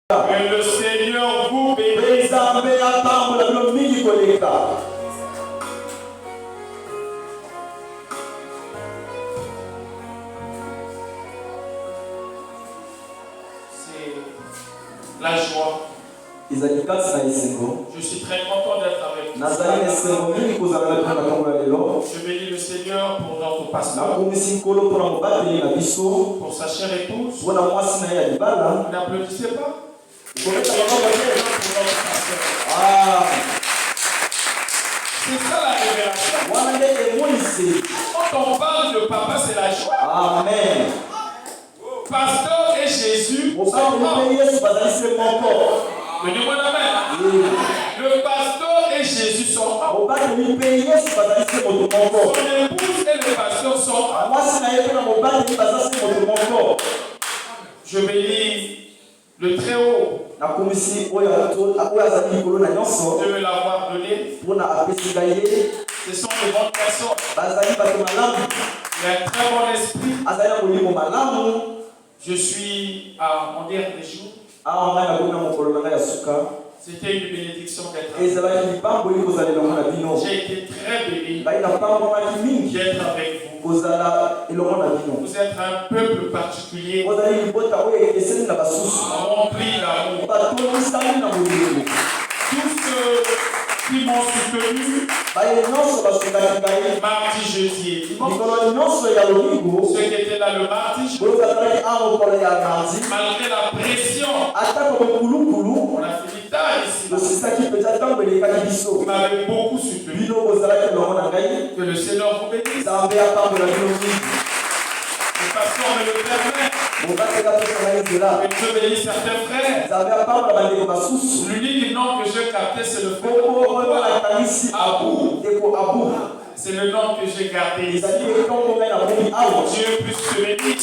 Que le Seigneur vous bénisse. C'est la joie. Je suis très content d'être avec vous. Je bénis le Seigneur pour notre pasteur, pour sa chère épouse. Vous n'applaudissez pas? Pour notre pasteur. C'est ça la révélation. Quand on parle de papa, c'est la joie. Amen. Pasteur et Jésus sont morts. Donnez-moi la main. Le pasteur et Jésus sont morts. Son épouse et le pasteur sont morts. Je bénis le Très-Haut de me l'avoir donné. Ce sont de bonnes personnes. Il a un très bon esprit. Je suis à mon dernier jour. C'était une bénédiction d'être avec vous. J'ai été très béni d'être avec vous. Vous êtes un peuple particulier, rempli d'amour. Tous ceux qui m'ont soutenu, mardi, jeudi et dimanche, ceux qui étaient là le mardi, malgré la pression, on a fini tard ici. Vous m'avez beaucoup soutenu. Que le Seigneur vous bénisse. Le pasteur me le permet. Que Dieu bénisse certains frères. L'unique nom que je captais, c'est le frère Abou. C'est le nom que j'ai gardé ici. Dieu puisse te bénir.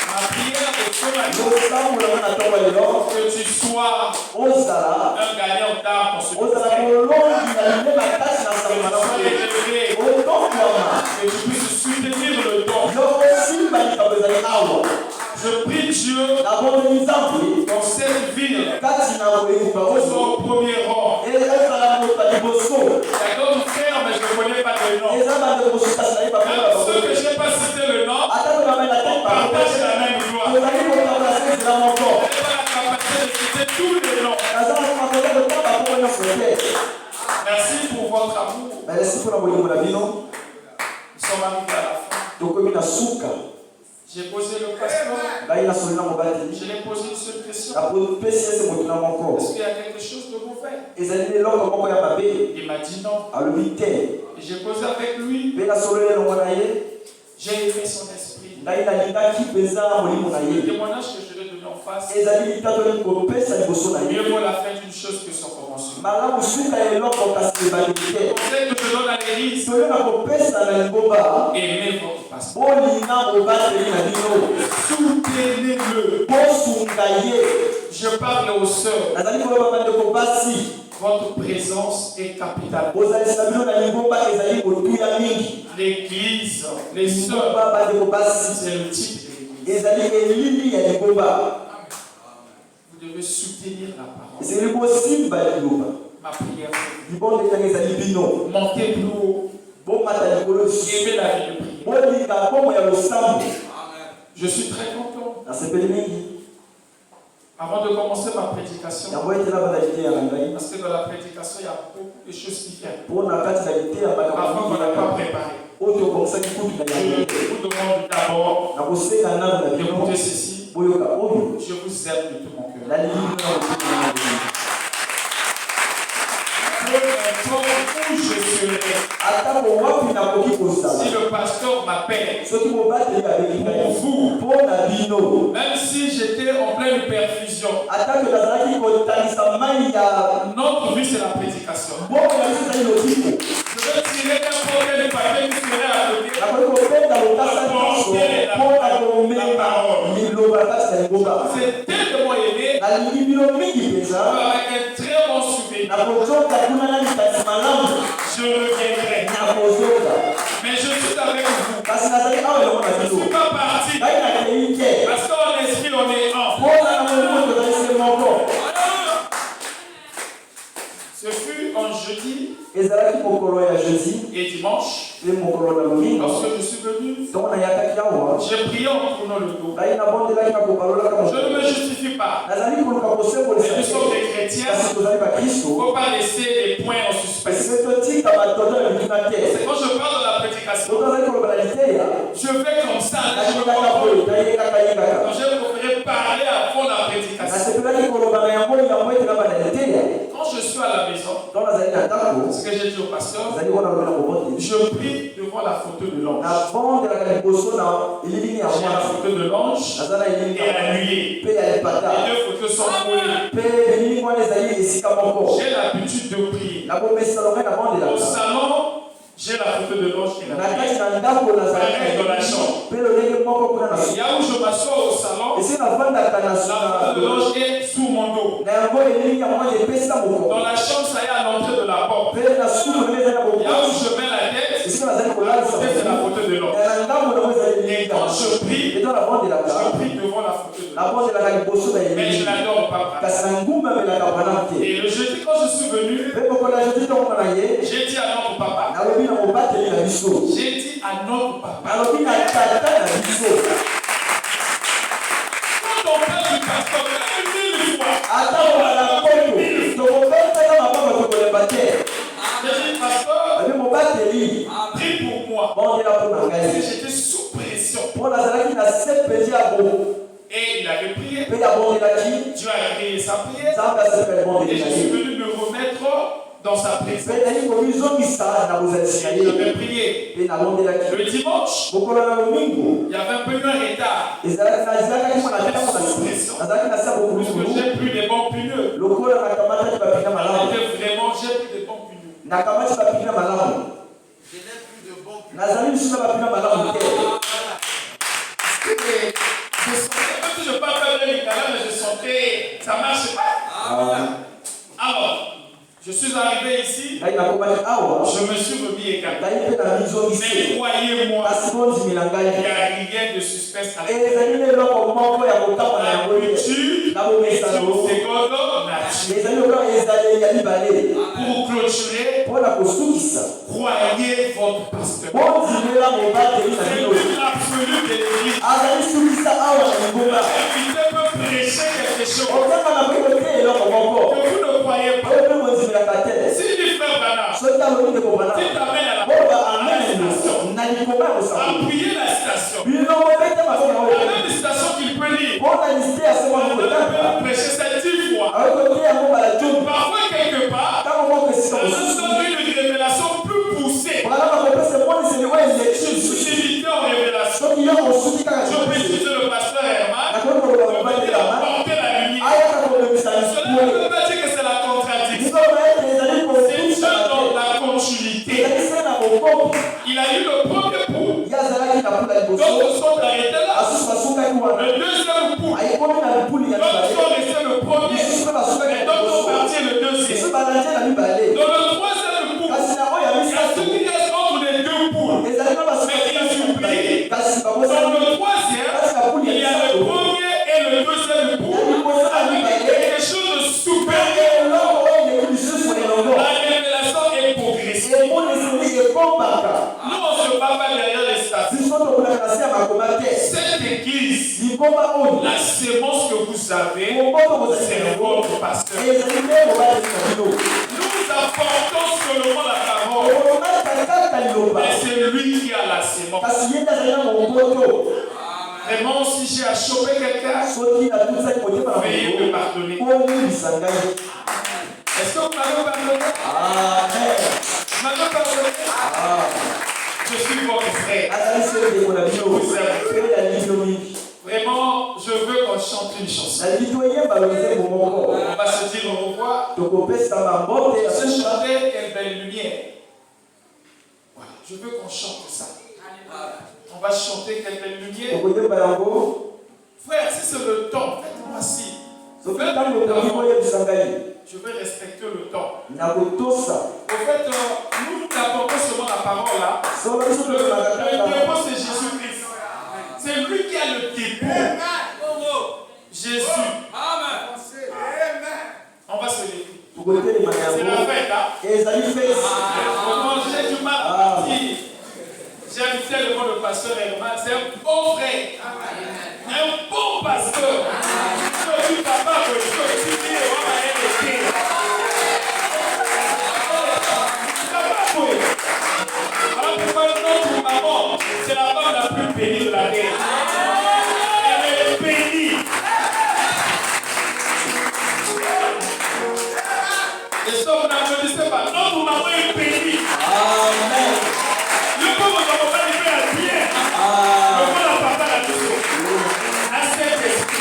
Ma prière est que tu sois un gagnant d'âme pour ce que tu puisses soutenir le don. Je prie Dieu dans cette ville, soit au premier rang. Il y a d'autres frères, mais je ne connais pas le nom. Même ceux que je n'ai pas cité le nom, on partage la même gloire. Je n'ai pas la capacité de citer tous les noms. Merci pour votre amour. Nous sommes arrivés à la fin. J'ai posé le pasteur. Je l'ai posé une seule question. Est-ce qu'il y a quelque chose de mauvais? Il m'a dit non. Et j'ai posé avec lui. J'ai aimé son esprit. Le témoignage que je vais donner en face, mieux vaut la fin d'une chose que son commencement. Le conseil que je donne à l'église, aimez votre pasteur. Soutenez-le. Je parle aux sœurs. Votre présence est capitale. L'église, les sœurs, c'est le type d'église. Vous devez soutenir la parole. Ma prière, montez plus haut. Aimez la vie de prière. Je suis très content. Avant de commencer ma prédication, parce que dans la prédication, il y a beaucoup de choses qui viennent. Parfois, on n'a pas préparé. Je vous demande d'abord d'écouter ceci. Je vous aime de tout mon cœur. Peu importe où je serai, si le pasteur m'appelle pour vous, même si j'étais en pleine perfusion, notre vie c'est la prédication. Je vais tirer n'importe quel papier qui serait à côté, apporter la parole. C'est tellement aimé, avec un très bon souvenir. Je reviendrai. Mais je suis avec vous. Je ne suis pas parti. Parce qu'en esprit, on est un. Et dimanche, lorsque je suis venu, j'ai prié en tournant le dos. Je ne me justifie pas. Mais nous sommes des chrétiens. Il ne faut pas laisser les points en suspens. C'est quand je parle de la prédication, je fais comme ça. Je me contrôle. Quand je préfère parler avant la prédication. Quand je suis à la maison, ce que j'ai dit au pasteur, je prie devant la photo de l'ange. J'ai la photo de l'ange et la nuée. Les deux photos sont collées. J'ai l'habitude de prier. Au salon, j'ai la photo de l'ange et la nuée. Pareil dans la chambre. Il y a où je m'assois au salon, la photo de l'ange est sous mon dos. Dans la chambre, ça y est à l'entrée de la porte. Il y a où je mets la tête, c'est la photo de l'ange. Et quand je prie devant la photo de l'ange. Mais je n'adore pas. Et le jeudi, quand je suis venu, j'ai dit à notre papa. J'ai dit à notre papa. Quand on parle du pasteur, il a 1000 fois. J'ai dit, pasteur, prie pour moi. Parce que j'étais sous pression. Et il avait prié. Dieu a créé sa prière. Et je suis venu me remettre dans sa présence. Et j'avais prié. Le dimanche, il y avait un peu de retard. Parce que j'ai pris des bons pneus. J'ai pris des bons pneus. Je n'ai plus de bons pneus. Je sentais, même si je ne parle pas de l'italien, mais je sentais, ça ne marche pas. Alors, je suis arrivé ici, je me suis remis écarté. Mais croyez-moi, il n'y a rien de suspense à l'intérieur. La nourriture est une seconde nature. Pour clôturer, croyez votre pasteur. C'est l'absolu de l'église. L'invité peut prêcher quelque chose que vous ne croyez pas. Si tu fais Bana, si tu t'amènes à la station, appuyer la station, la même station qu'il peut lire, on peut prêcher cette 10 fois. Donc parfois quelque part, ça nous donne une révélation plus poussée. Je suis limité en révélation. Je précise le pasteur Herman, je peux dire porter la lumière. Cela ne veut pas dire que c'est la contradiction. C'est dans la continuité. Il a eu le premier pouls. D'autres sont arrêtés là. Le deuxième pouls. D'autres sont restés le premier. Et d'autres sont partis le deuxième. Dans le troisième pouls, il y a ceux qui restent entre les deux pouls. Mais ils oublient. Dans le troisième, il y a le premier et le deuxième pouls. Avec quelque chose de supérieur. La révélation est progressive. Nous, on se bat pas derrière les statues. Cette église, la sémence que vous avez, c'est votre pasteur. Nous apportons seulement la parole. Mais c'est lui qui a la sémence. Vraiment, si j'ai à choper quelqu'un, veuillez me pardonner. Est-ce que vous m'avez pardonné? Amen. Vous m'avez pardonné? Je suis votre frère. Je vous aime. Vraiment, je veux qu'on chante une chanson. On va se dire au revoir. Je sais chanter Quelle belle lumière. Voilà, je veux qu'on chante ça. On va chanter Quelle belle lumière. Frère, si c'est le temps, faites-moi si. Je vais respecter le temps. Au fait, nous apportons seulement la parole là. Le dépôt, c'est Jésus-Christ. C'est lui qui a le dépôt. Jésus. Amen. On va se lever. C'est la fête, hein? J'ai du mal à dire. J'ai invité le mot de pasteur Herman. C'est un bon frère. Un bon pasteur. Je suis capable de dire on va aider. Alors pourquoi notre maman, c'est la femme la plus bénie de la terre. Elle est bénie. Et ça, vous n'applaudissez pas. Notre maman est bénie. Amen. Le pauvre ne va pas lui faire bien. Le pauvre n'a pas la douceur. À cet esprit.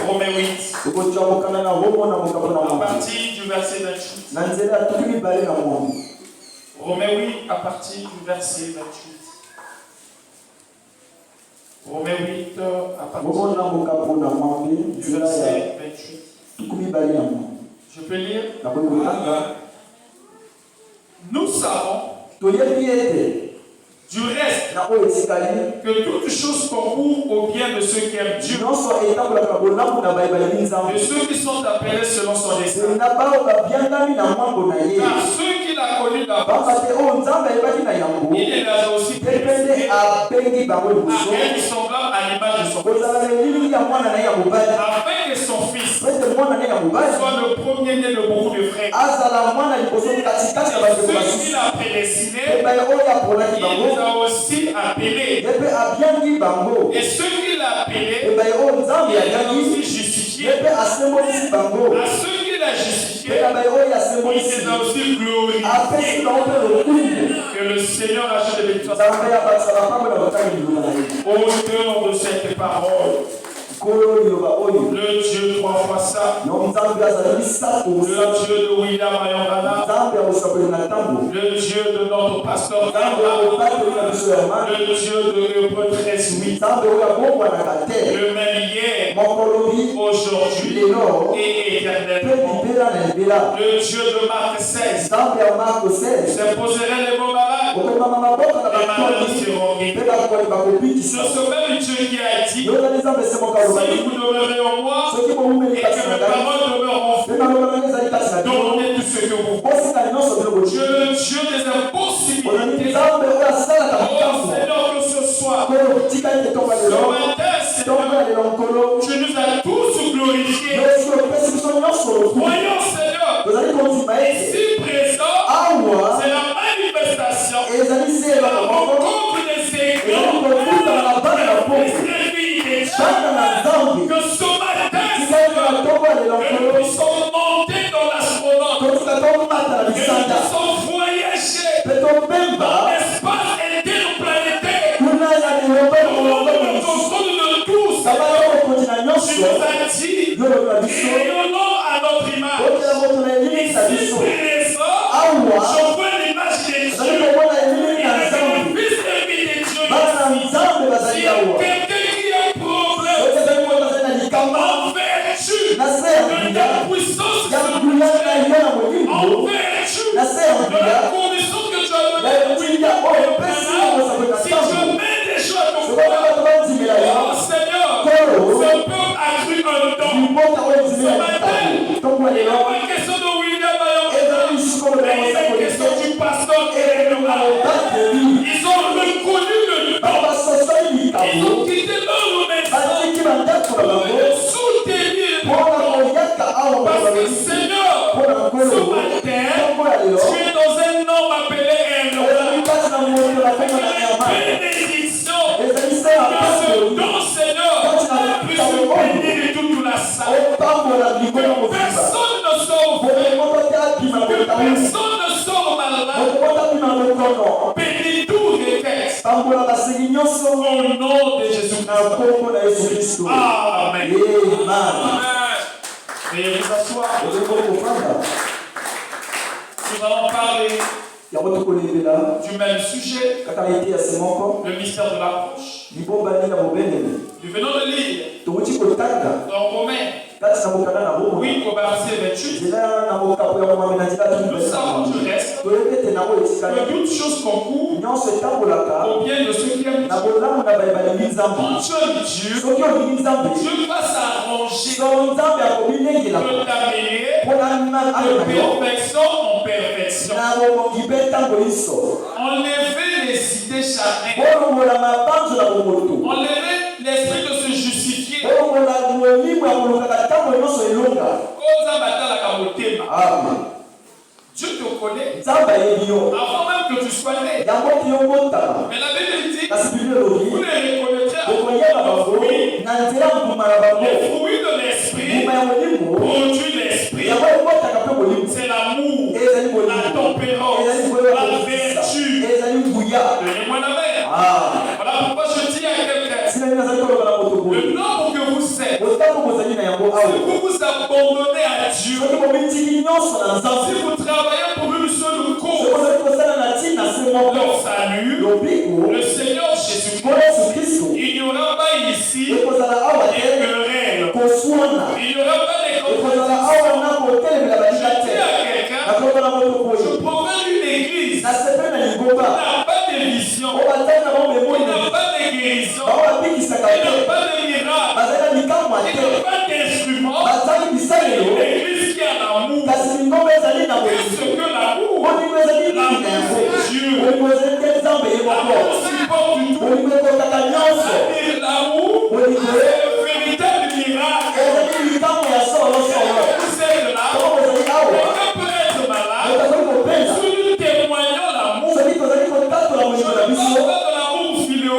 Romains 8. À partir du verset 28. Romains 8, à partir du verset 28. Romains 8, à partir du verset 28. Je peux lire. Nous savons du reste que toutes choses concourent au bien de ceux qui aiment Dieu, de ceux qui sont appelés selon son dessein. Car ceux qu'il a connus d'avance, il les a aussi prédestinés à être semblables à l'image de son Fils, afin que son Fils soit le premier-né de beaucoup de frères. Ceux qu'il a prédestinés, il les a aussi appelés. Et ceux qu'il a appelés, il les a aussi justifiés. À ceux qu'il a justifiés, il les a aussi glorifiés. Que le Seigneur achète des victoires au nom de cette parole. Le Dieu trois fois ça, le Dieu de William Ayongana, le Dieu de notre pasteur, le Dieu de Hébreux 13:8, le même hier, aujourd'hui et éternellement. Le Dieu de Marc 16 s'imposerait les mots malades, les malades seront guéris. C'est ce même Dieu qui a dit: si vous demeurez en moi et que mes paroles demeurent en vous, donnez tout ce que vous voulez. Dieu, le Dieu des impossibilités. Oh Seigneur, que ce soit ce matin, Seigneur, tu nous as tous glorifiés. Voyons, Seigneur, ici présent, c'est la manifestation de la rencontre des éclats, que ce matin, Seigneur, que nous puissions monter dans l'astronaute, que nous puissions voyager dans l'espace interplanétaire, dans le contrôle de tout, Seigneur. Tu nous as dit, rayonnons à notre image. Ici présent, je veux l'image de Dieu. Il est le Fils aimé de Dieu. Si quelqu'un qui a un problème en vertu de ta puissance spirituelle, en vertu de la condition que tu as donnée, si je mets des choses à ton cœur, oh Seigneur, ce peuple a cru un don. Ce matin, il n'est pas question de William Ayongana, mais il est question du pasteur Ayongana. Ils ont reconnu le don. Ils ont quitté leur message pour le soutenir. Parce que Seigneur, ce matin, tu es dans un homme appelé Ayongana. Avec la bénédiction de ce don, Seigneur, puisse se bénir de toute la salle. Que personne ne sauve. Que personne ne sauve malade. Bénis tous les textes. Au nom de Jésus-Christ. Amen. Veuillez vous asseoir. Nous allons parler du même sujet, le mystère de l'approche. Nous venons de lire dans Romains 8 au verset 28. Nous savons du reste que toutes choses concourent au bien de ceux qui aiment Dieu. Quand tu aimes Dieu, Dieu va s'arranger de t'amener de perfection en perfection. Enlever les idées charnelles. Enlever l'esprit de se justifier. Dieu te connaît avant même que tu sois né. Mais la Bible dit, vous les reconnaîtrez à vos fruits. Les fruits de l'esprit produisent l'esprit. C'est l'amour, la tempérance, la vertu. Donnez-moi la main. Voilà pourquoi je dis à quelqu'un, le nom pour que vous vous abandonnez à Dieu, si vous travaillez pour une seule cause, leur salut, le Seigneur Jésus-Christ, il n'y aura pas ici des querelles, il n'y aura pas des contradictions. Je dis à quelqu'un, je promets une église qui n'a pas de vision, qui n'a pas de guérison, qui n'a pas de miracle, qui n'a pas d'instrument, une église qui a l'amour. Qu'est-ce que l'amour? L'amour c'est Dieu. L'amour supporte tout. L'amour c'est le véritable miracle. Vous êtes là, quelqu'un peut être malade, si nous témoignons l'amour, je ne parle pas de l'amour philéo,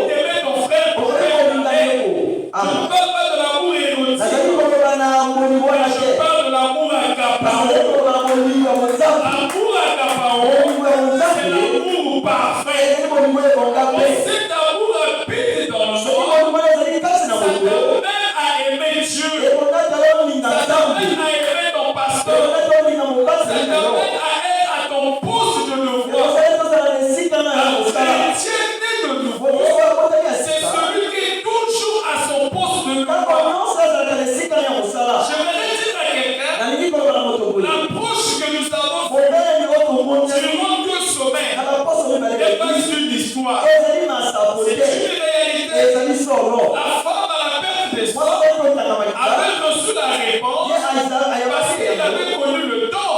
t'aimer ton frère pour t'aimer. Je ne parle pas de l'amour érotique, je parle de l'amour accaparant. L'amour accaparant, c'est l'amour parfait. Cet amour habite dans le monde. Ça t'amène à aimer Dieu. Ça t'amène à aimer ton pasteur. Ça t'amène à être à ton poste de devoir. Le chrétien né de nouveau, c'est celui qui est toujours à son poste de devoir. J'aimerais dire à quelqu'un, l'approche que nous avons durant 2 semaines n'est pas une histoire. C'est une réalité. La femme à la perte des sang avait reçu la réponse parce qu'il avait connu le temps,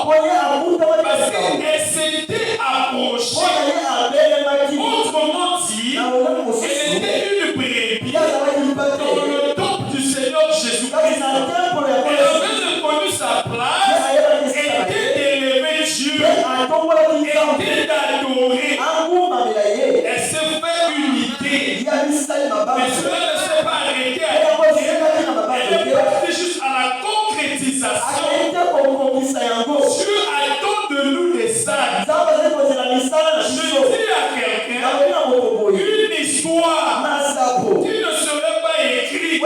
parce qu'elle s'était approchée. Autrement dit, elle était une brebis dans le temple du Seigneur Jésus-Christ. Elle avait reconnu sa place, était d'élever Dieu, était d'adorer. Elle s'est fait unité. Mais cela ne s'est pas arrêté à l'idée. Elle est partie juste à la concrétisation. Dieu attend de nous des saints. Je dis à quelqu'un, une histoire qui ne serait pas écrite.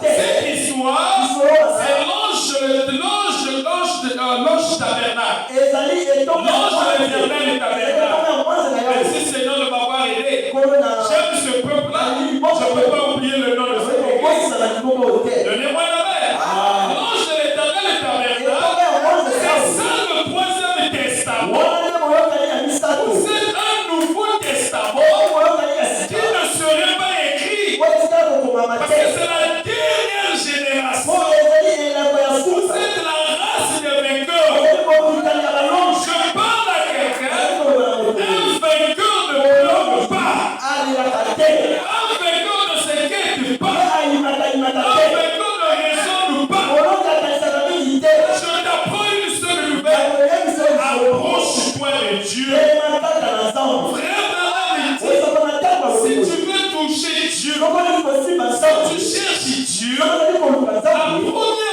Cette histoire, c'est l'ange tabernacle. L'ange de l'éternel tabernacle. Merci Seigneur de m'avoir aidé. J'aime ce peuple-là. Je ne peux pas oublier le nom de ce peuple. Donnez-moi la main. L'ange de l'éternel tabernacle, c'est ça le 3e testament. C'est un nouveau testament qui ne serait pas écrit. Parce que c'est la dernière génération. Vous êtes la race des vainqueurs. Je parle à quelqu'un. Un vainqueur ne pleure pas. Un vainqueur ne s'inquiète pas. Un vainqueur ne raisonne pas. Je t'apprends une seule nouvelle. Approche-toi de Dieu. Frère d'amitié, si tu veux toucher Dieu, si tu cherches Dieu, la première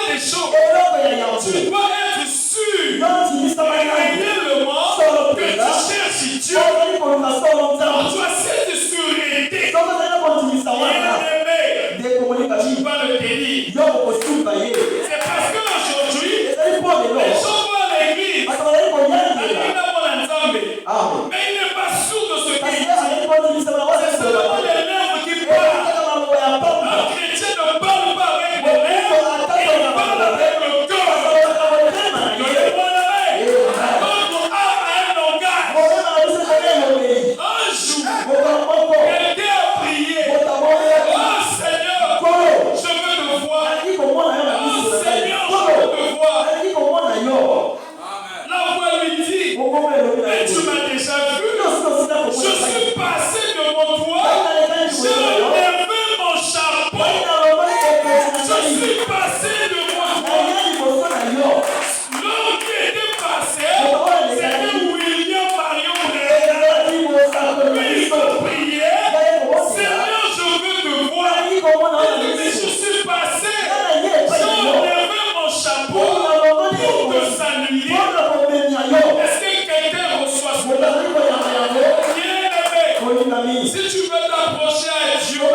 des choses, tu dois être sûr réellement que tu cherches Dieu. Tu as cette sûreté. Bien-aimé, tu vas le tenir. C'est parce qu'aujourd'hui, les gens vont à l'église, mais il n'est pas sûr de ce qu'il dit. C'est seulement les lèvres qui parlent. Un chrétien ne parle pas avec les lèvres, il parle avec le cœur. Donnez-moi la main. Notre âme a un langage. Un jour, quelqu'un a prié. Oh Seigneur, je veux te voir. Oh Seigneur, je veux te voir. La voix lui dit, mais tu m'as déjà vu. Je suis passé devant toi. J'ai enlevé mon chapeau. Je suis passé devant toi. L'homme qui était passé, c'était William Marion Brésil. Lui, il priait. Seigneur, je veux te voir. Mais je suis passé. J'ai enlevé mon chapeau pour te saluer. Est-ce que quelqu'un reçoit cela? Bien-aimé, si tu veux t'approcher à Dieu,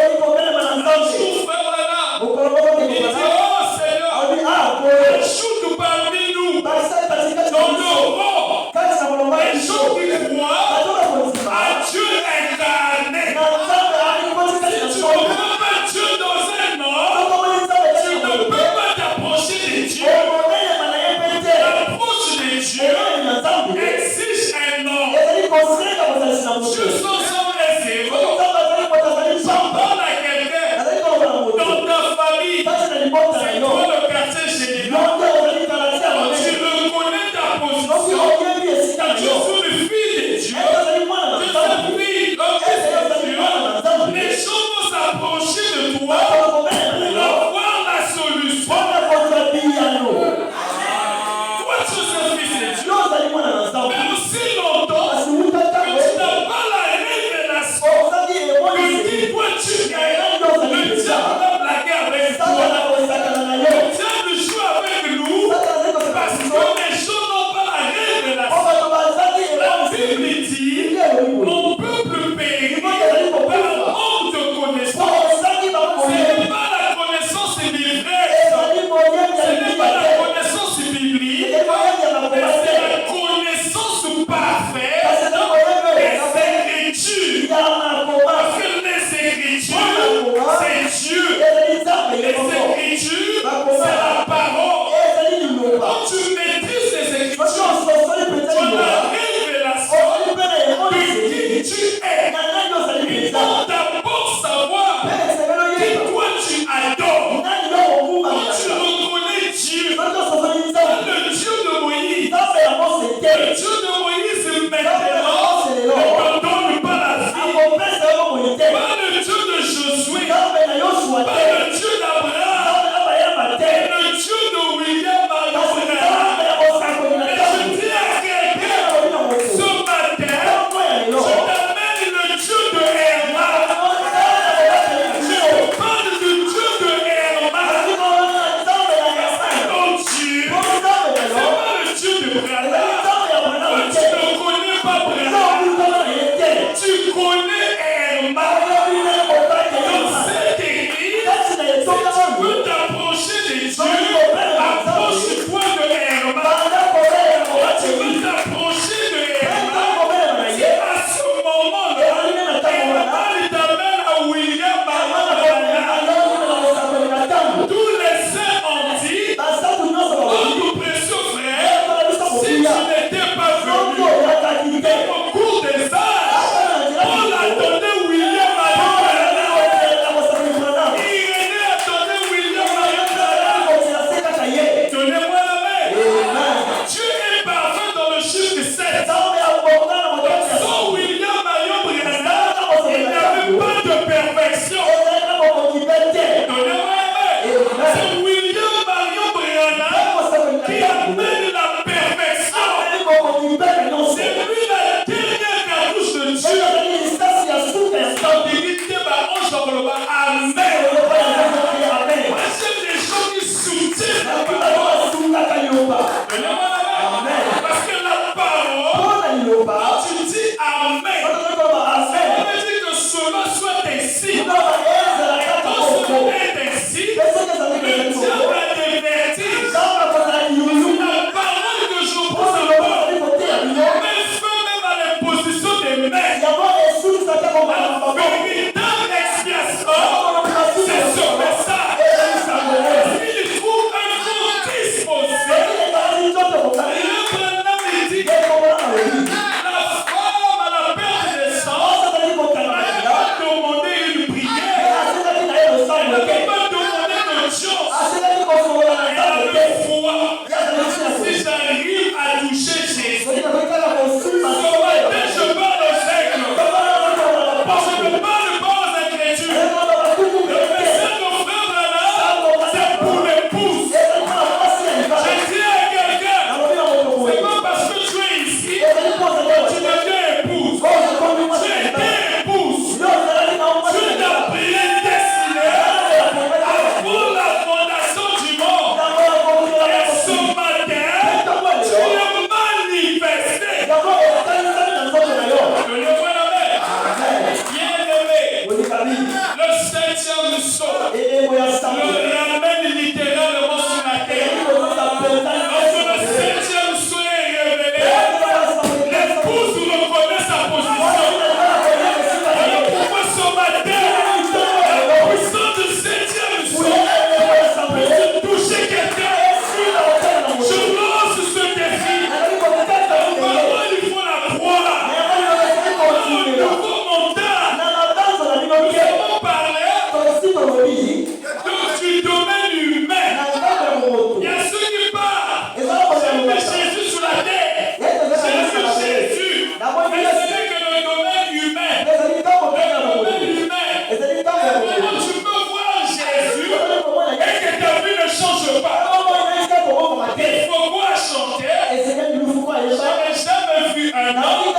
Il faut quoi chanter? J'avais jamais vu un homme.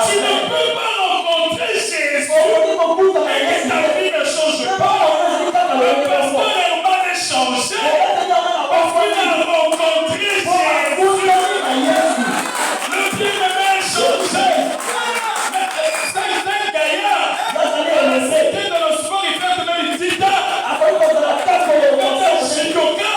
Tu ne peux pas rencontrer Jésus et que ta vie ne change pas. Le pasteur Herman est changé parce qu'il a rencontré Jésus. Le bien-aimé est changé. C'est un gaillard. C'était dans le sport, il fait même une tita. Quand un judoka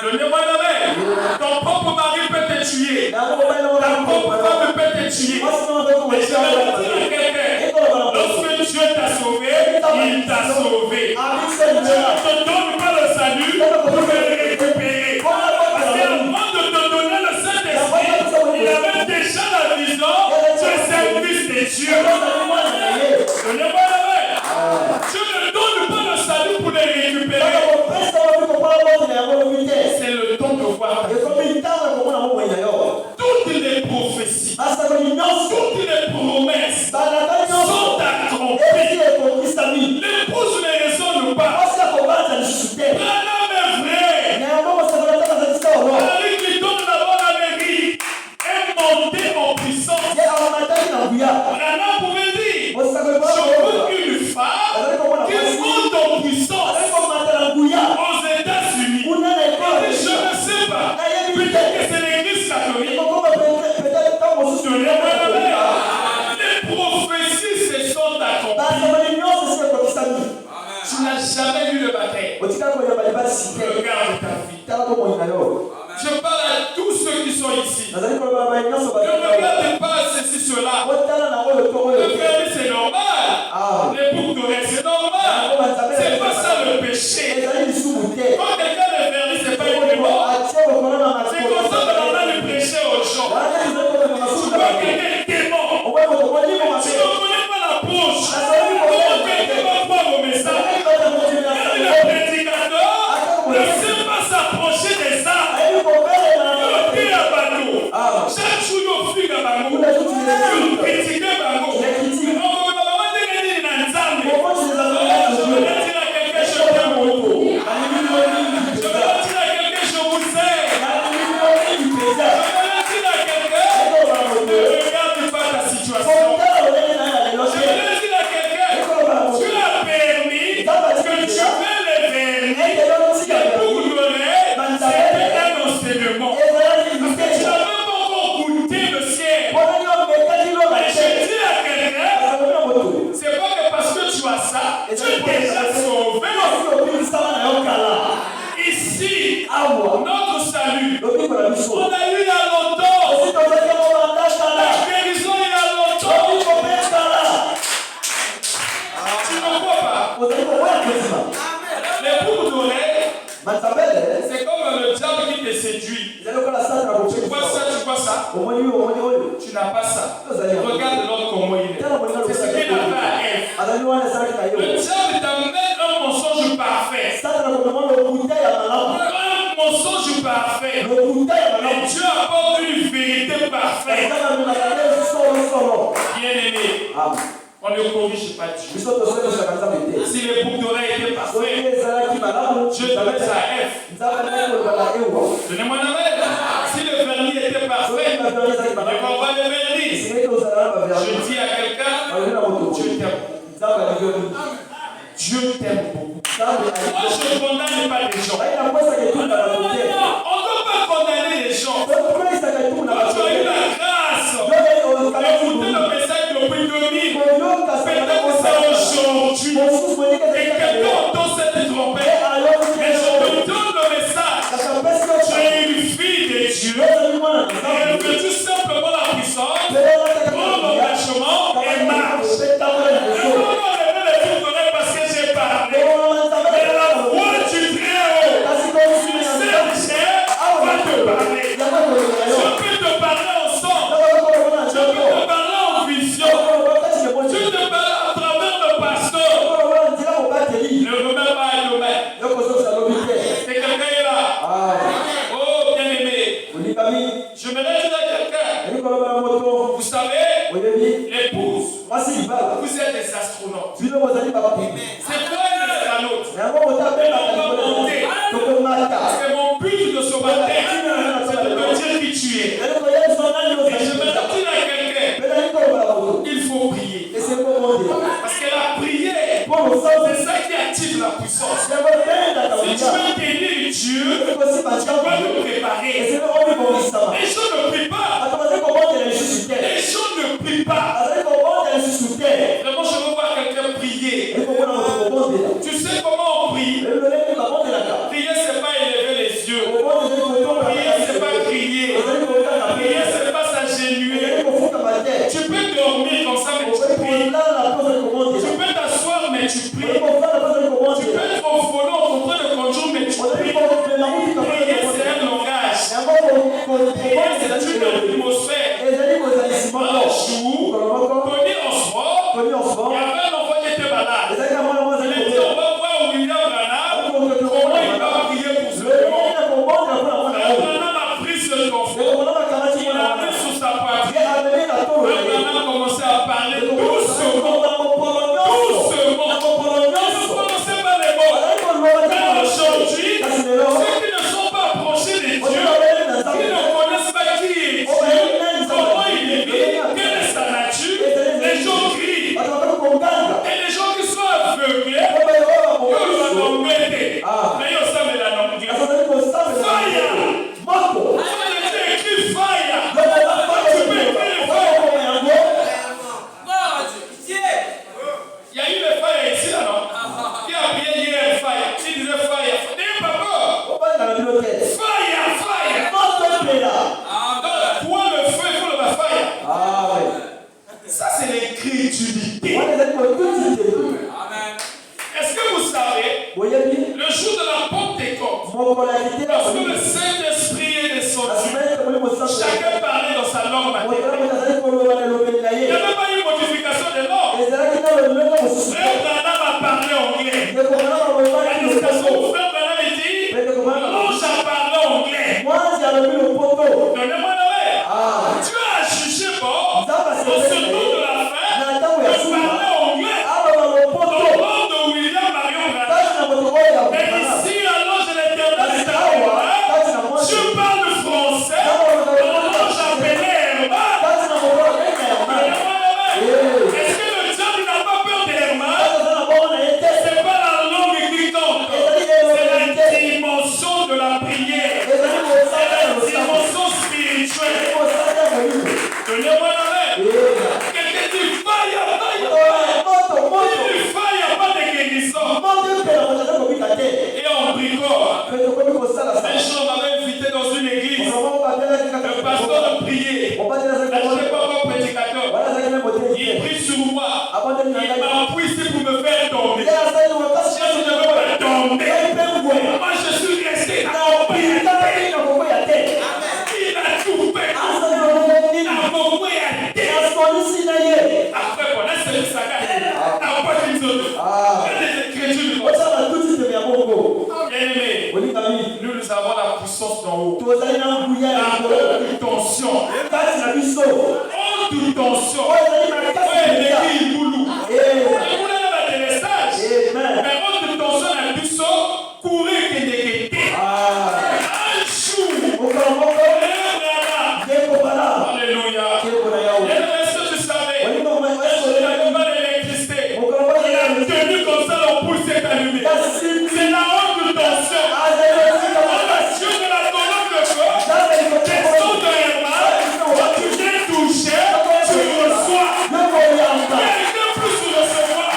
Donnez-moi la main. Ton propre mari peut te tuer. Ta propre femme peut te tuer. Mais je vais dire à quelqu'un, lorsque Dieu t'a sauvé, il t'a sauvé. Dieu ne te donne pas le salut pour le récupérer. Parce qu'avant de te donner le Saint-Esprit, il avait déjà la vision du service de Dieu. Donnez-moi la main. Dieu ne donne pas le salut pour le récupérer. C'est le temps de voir. Toutes les prophéties, toutes les promesses sont accomplies. L'épouse ne raisonne pas. Branham est vrai. Marie qui donne d'abord la mairie est montée en puissance. Branham pouvait dire, je veux une femme qui monte en puissance aux États-Unis. Je ne sais pas. Peut-être que c'est l'église catholique. Les prophéties se sont accomplies. Tu n'as jamais eu le baptême. Regarde ta vie. Je parle à tous ceux qui sont ici. Ne regarde pas ceci, cela. Le vernis, c'est normal. Les boucles d'oreilles, c'est normal. C'est pas ça le péché. Quand quelqu'un le vernis, c'est pas une démon. C'est comme ça que l'on a le prêcher aux gens. Tu vois quelqu'un est démon. Tu ne connais pas la bouche. Comment quelqu'un va croire au message? Le prédicateur ne sait pas s'approcher des armes. Le pied à bateau. Chaque jour, il fuit à bateau. Il critique à bateau. Ici, notre salut, on a eu il y a longtemps. La guérison il y a longtemps. Tu ne crois pas? Les boucles d'oreilles, c'est comme le diable qui te séduit. Tu vois ça? Tu n'as pas ça. Regarde l'autre comment il est. C'est ce qu'il a fait à Ève. Le diable t'amène un mensonge parfait. Un mensonge parfait. Mais Dieu apporte une vérité parfaite. Bien aimé. On ne corrige pas Dieu. Si les boucles d'oreilles étaient parfaites, Dieu donnait à Ève. Donnez-moi la main. Si le vernis était parfait, il m'envoie le vernis. Je dis à quelqu'un, Dieu t'aime. Dieu t'aime beaucoup. Moi, je ne condamne pas les gens. On ne peut pas condamner les gens. Quand tu as eu la grâce d'écouter le message depuis 2000, peut-être que c'est aujourd'hui. Et quelqu'un entend cette trompette. Et je te donne le message. Tu es une fille de Dieu. Et veux-tu simplement la puissance, prends l'engagement et marche. Parce que j'ai parlé. Mais la voix du Très-Haut, sincère, va te parler. Je peux te parler en sang. Je peux te parler en vision. Je peux te parler à travers le pasteur. Ne remets pas à domaine. C'est quelqu'un est là. Oh, bien aimé. Je me lève à quelqu'un. Vous savez, l'épouse, vous êtes des astronautes. C'est toi les astronautes. C'est mon but de ce matin. C'est de te dire qui tu es. Et je me dis à quelqu'un, il faut prier. Parce que la prière, c'est ça qui active la puissance. Si tu veux tenir Dieu, tu dois te préparer. Les gens ne prient pas. Les gens ne prient pas. Vraiment, je veux voir quelqu'un prier. Tu sais comment on prie? Tu peux dormir comme ça, mais tu pries. Tu peux t'asseoir, mais tu pries. Tu peux être au volant en train de conduire, mais tu pries. Prier, c'est un langage. Prier, c'est une atmosphère. Un jour, Tony Oswald, il y avait un enfant qui était malade. Il était, on va voir William Branham, comment il va prier pour ce enfant. Branham a pris ce enfant, il l'a mis sous sa poitrine. Branham a commencé à parler doucement. Doucement. Il ne prononçait pas les mots. Mais aujourd'hui, ceux qui ne sont pas approchés de Dieu, qui ne connaissent pas qui est Dieu, comment il est, quelle est sa nature, les gens crient. Et les gens qui sont aveuglés, ils vont t'embêter. Mais ils savent la langue. Fire! Tu écris fire! Tu peux écrire fire! Il y a eu le fire ici, là, non? Qui a prié hier fire? Qui disait fire? N'ayez pas peur! Fire! Fire! Pour le feu, il faut le fire. Ça, c'est l'incrédulité. Est-ce que vous savez, le jour de la Pentecôte, lorsque le Saint-Esprit est descendu, chacun parlait dans sa langue maternelle. Il n'y avait pas eu modification de langue. Frère Branham a parlé anglais. Frère Branham dit, non, j'ai parlé anglais. Donnez-moi l'oreille. Dieu a jugé bon, au second de la fin, de parler anglais. Au nom de William Marion Branham. Et ici, à l'ange de l'Éternel, je parle français. Comment j'appelais Herman? Est-ce que le diable n'a pas peur d'Herman? C'est pas la langue qui compte. C'est la dimension de la prière. C'est la dimension spirituelle. Donnez-moi la main. Quelqu'un dit fire, fire. Il dit fire, pas de guérisseur. Et on bricole. Un jour, on m'avait invité dans une église. Le pasteur a prié. Je n'étais pas encore prédicateur. Il prie sur moi. Il m'a appuyé ici pour me faire tomber. Si je ne veux pas tomber, moi je suis resté là. Il a tout fait. Il a envoyé à terre. Après, on a celui ça. On n'a pas dit ça. Il y a des écritures. Bien-aimé, nous avons la puissance d'en haut. La haute tension. Haute tension. Mais haute tension, la puissance, courir que des guettés. Un jour, alléluia. Est-ce que tu savais? Il n'avait pas d'électricité. Il a tenu comme ça, l'ampoule s'est allumée. C'est la haute tension. Tension de la colonne de gauche. Question de Herman. Tu viens toucher, tu reçois. Quelqu'un peut se recevoir.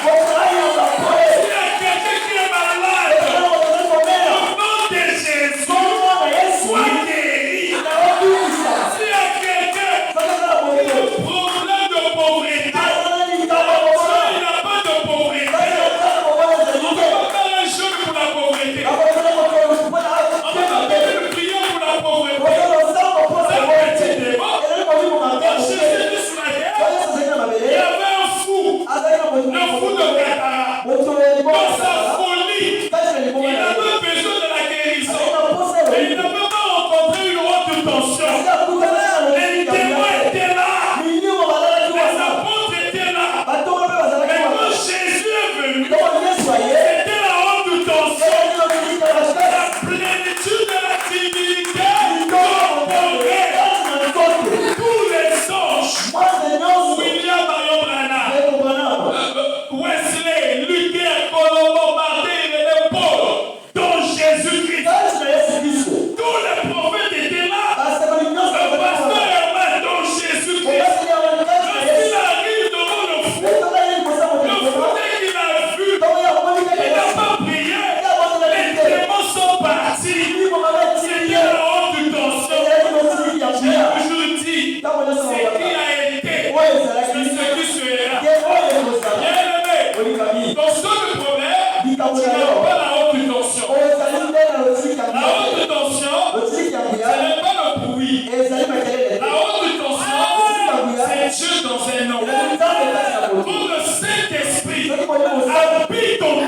habite en toi.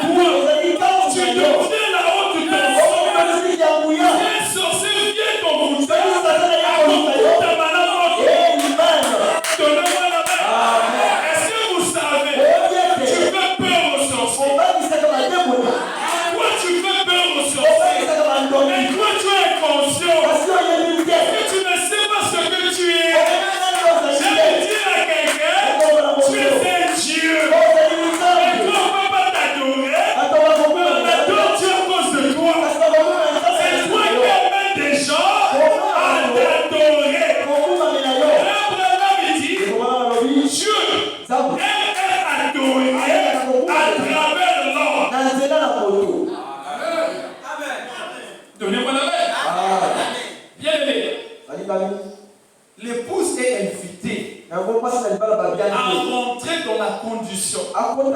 Tu deviens la haute de ton sang. Les sorciers viennent ton bouton. Ta main. Donnez-moi la main. Est-ce que vous savez? Tu fais peur aux sorciers. Toi, tu fais peur aux sorciers. Et toi, tu es inconscient. Et tu ne sais pas ce que tu es. Je vais dire à quelqu'un, tu es un Dieu. Et toi, on ne peut pas t'adorer. On adore Dieu à cause de toi. C'est toi qui amènes des gens à t'adorer. Abraham dit, Dieu est adoré à travers l'homme. Donnez-moi la main. Bien aimé. L'épouse est invitée à rentrer dans la condition. Donc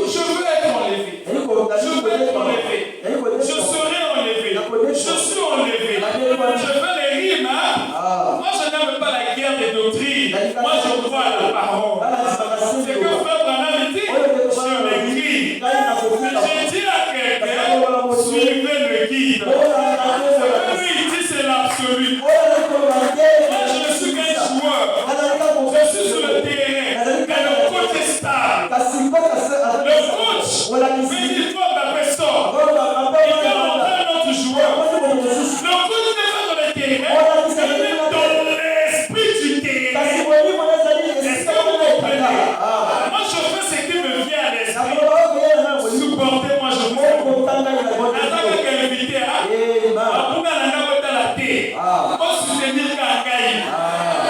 je veux être enlevé. Je veux être enlevé. Je serai enlevé. Je suis enlevé. Je fais les rimes. Moi je n'aime pas la guerre des doctrines. Moi je crois à la parole. C'est que Frère Branham dit, je m'écris. J'ai dit à quelqu'un, suivez le guide. Lui il dit c'est l'absolu. Moi je ne suis qu'un joueur. Je suis sur le terrain. Mais le coach est stable. Le coach me dit toi ma personne. Il va rentrer un autre joueur. Le coach n'est pas dans le terrain. Il est dans l'esprit du terrain. Est-ce que vous comprenez? Moi je fais ce qui me vient à l'esprit. Supportez-moi, je vous aime. Attends que invité à Bouna Nanga dans la tête. Pour soutenir Kangaï.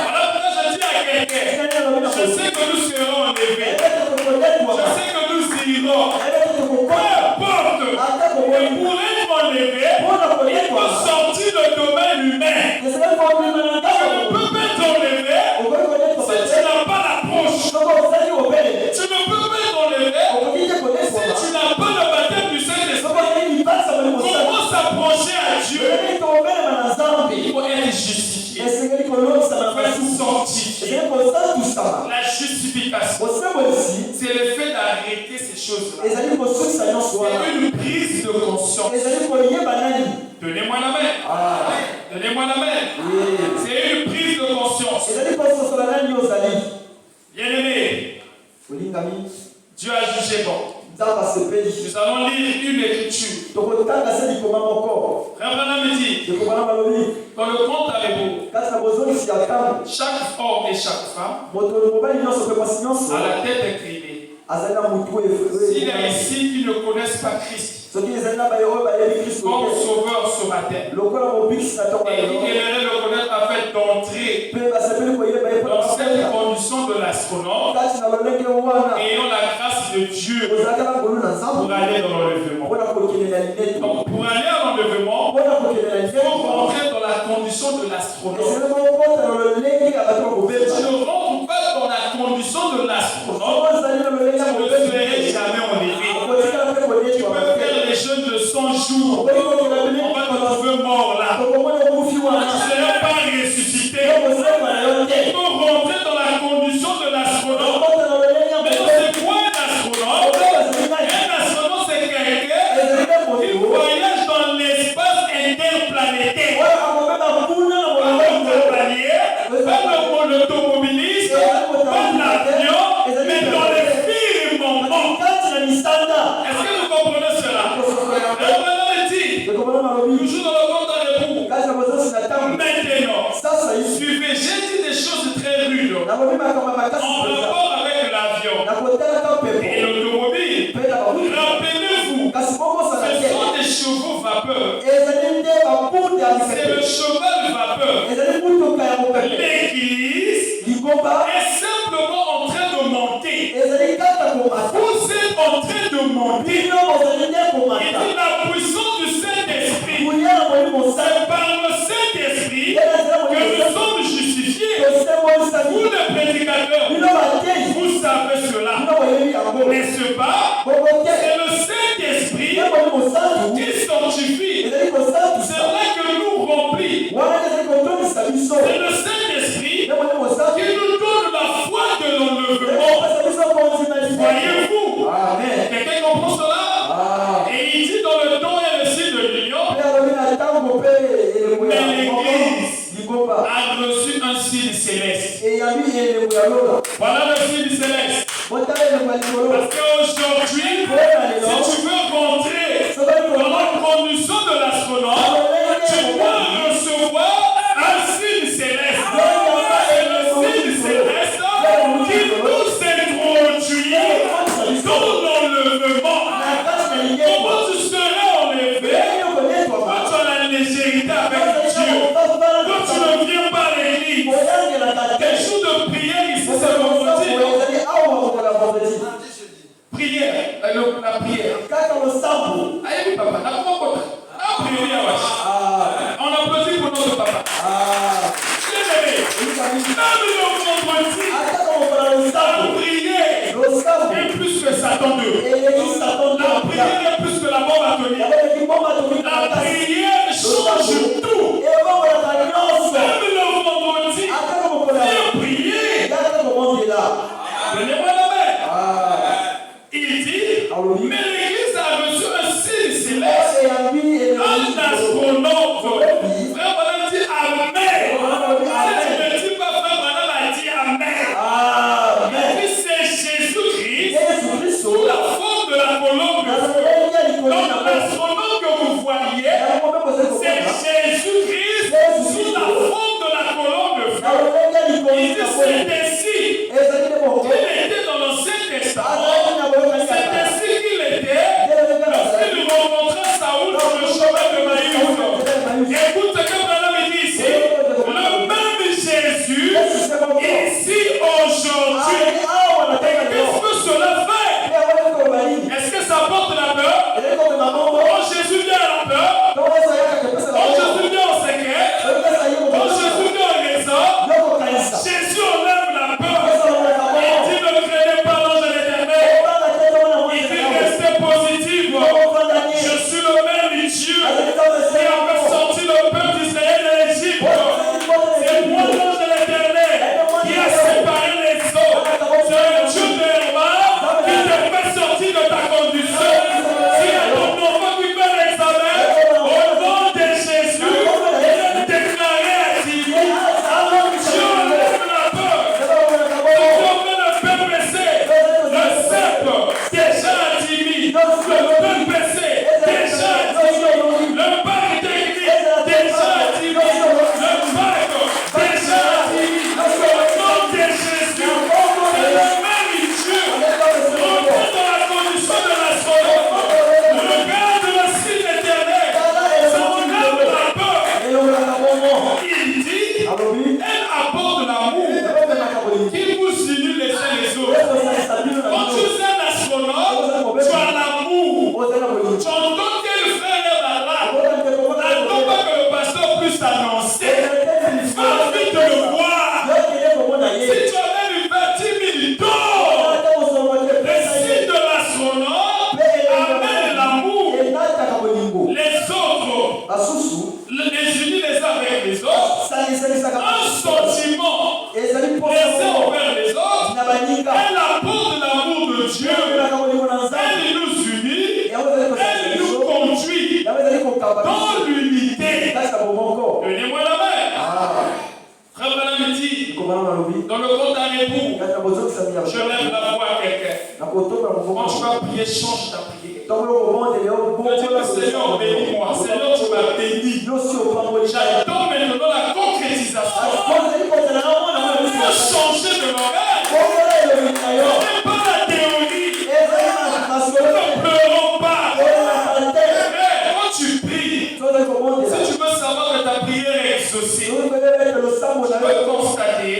Voilà pourquoi je dis à quelqu'un, je sais que nous serons enlevés. Je sais que nous irons. Peu importe. Et pour être enlevé, il faut sortir le domaine humain. Tu ne peux pas être enlevé si tu n'as pas l'approche. Tu ne peux pas être enlevé si tu n'as pas le baptême du Saint-Esprit. Comment s'approcher à Dieu? Il faut être justifié. Il faut être sanctifié. La justification, c'est le fait d'arrêter ces choses-là. C'est une prise de conscience. Donnez-moi la main. Donnez-moi la main. C'est une prise de conscience. Bien-aimé, Dieu a jugé bon. Nous allons lire une écriture. Frère Branham dit, dans le conte à Hébreu, chaque homme et chaque femme a la tête inclinée. S'il est ici qui ne connaissent pas Christ comme sauveur ce matin, et qui aimerait le connaître afin d'entrer dans cette condition de l'astronaute, ayant la grâce de Dieu pour aller dans l'enlèvement. Donc pour aller à l'enlèvement, il faut rentrer dans la condition de l'astronaute. Si tu ne rentres pas dans la condition de l'astronaute, tu ne serais jamais enlevé. Tu peux faire les jeûnes de 100 jours. On va te trouver mort là. Tu ne seras pas ressuscité. Il faut rentrer dans la condition de l'astronaute. Mais c'est quoi un astronaute? Un astronaute, c'est quelqu'un qui voyage dans l'espace interplanétaire. Pas l'automobiliste, pas l'avion, mais dans les firmaments. Est-ce que vous comprenez cela? Toujours dans le compte à l'époux. Maintenant, suivez, j'ai dit des choses très rudes en rapport avec l'avion et l'automobile. Rappelez-vous, ce sont des chevaux vapeur. C'est le cheval vapeur. L'église est simplement en train de monter. Vous êtes en train de monter. Et c'est la puissance du Saint-Esprit. C'est par le Saint-Esprit que nous sommes justifiés. Vous les prédicateurs, vous savez cela. N'est-ce pas? C'est le Saint-Esprit qui sanctifie. C'est là que nous remplit. C'est le Saint-Esprit qui nous donne la foi de l'enlèvement. Voyez-vous? Aïe, papa, on applaudit pour notre papa. Bien-aimé, même le vendredi, la prière est plus que Satan 2. La prière est plus que la bombe atomique. La prière change tout. Même le vendredi, viens prier. Prenez-moi la main. Il dit, mais l'Église a reçu un signe céleste, un astronaute. Frère Branham dit Amen. Si tu ne dis pas Frère Branham a dit Amen. Il dit c'est Jésus-Christ sous la forme de la colombe de feu. Donc l'astronaute que vous voyez, c'est Jésus-Christ sous la forme de la colombe de feu. Il dit c'est ainsi qu'il était dans l'Ancien Testament. C'est ainsi qu'il était lorsqu'il rencontra Saoul dans le chemin de Maïs. Écoute ce que Branham dit ici. Le même Jésus, ici aujourd'hui. Et qu'est-ce que cela fait? Est-ce que ça porte la peur? Oh, Jésus vient à la peur. Oh, Jésus vient au secret. Oh, Jésus vient au désordre. Jésus enlève la peur. Il dit ne craignez pas l'ange de l'Éternel. Il dit restez positif. Je suis le même Dieu qui a fait sortir le peuple d'Israël de l'Égypte. C'est moi l'ange de l'Éternel qui a séparé les eaux. C'est un Dieu de Herman qui te fait sortir de ta condition. Si à ton enfant qui fait l'examen, au nom de Jésus, il est déclaré activé. Dieu enlève la peur. Comme le peuple blessé, le simple, déjà timide, le peuple blessé, déjà timide, le bac technique, déjà timide, le bac, déjà timide, au nom de Jésus, c'est le même Dieu, rentré dans la condition de l'astronaute, regarde le signe éternel, ça enlève la peur. Il dit, elle apporte l'amour qui vous unit les uns les autres. Quand tu es un astronaute, tu as l'amour. Tu entends quel frère est là-bas. N'attends pas que le pasteur puisse t'annoncer. Va vite le voir. Si tu avais lui fait 10 000 dons, le signe de l'astronaute amène l'amour. Les autres, les unis les uns avec les autres, un sentiment les uns envers les autres, elle apporte l'amour de Dieu, elle nous unit, elle nous conduit dans l'unité. Donnez-moi la main. Frère Branham dit, dans le compte d'un époux, je lève la voix à quelqu'un. Quand tu vas prier, change ta prière. Ne dis pas Seigneur, bénis-moi. Seigneur, tu m'as béni. J'attends maintenant la concrétisation. Il faut changer de langage. Ce n'est pas la théorie. Ne pleurons pas. Quand tu pries, si tu veux savoir que ta prière est exaucée, tu peux constater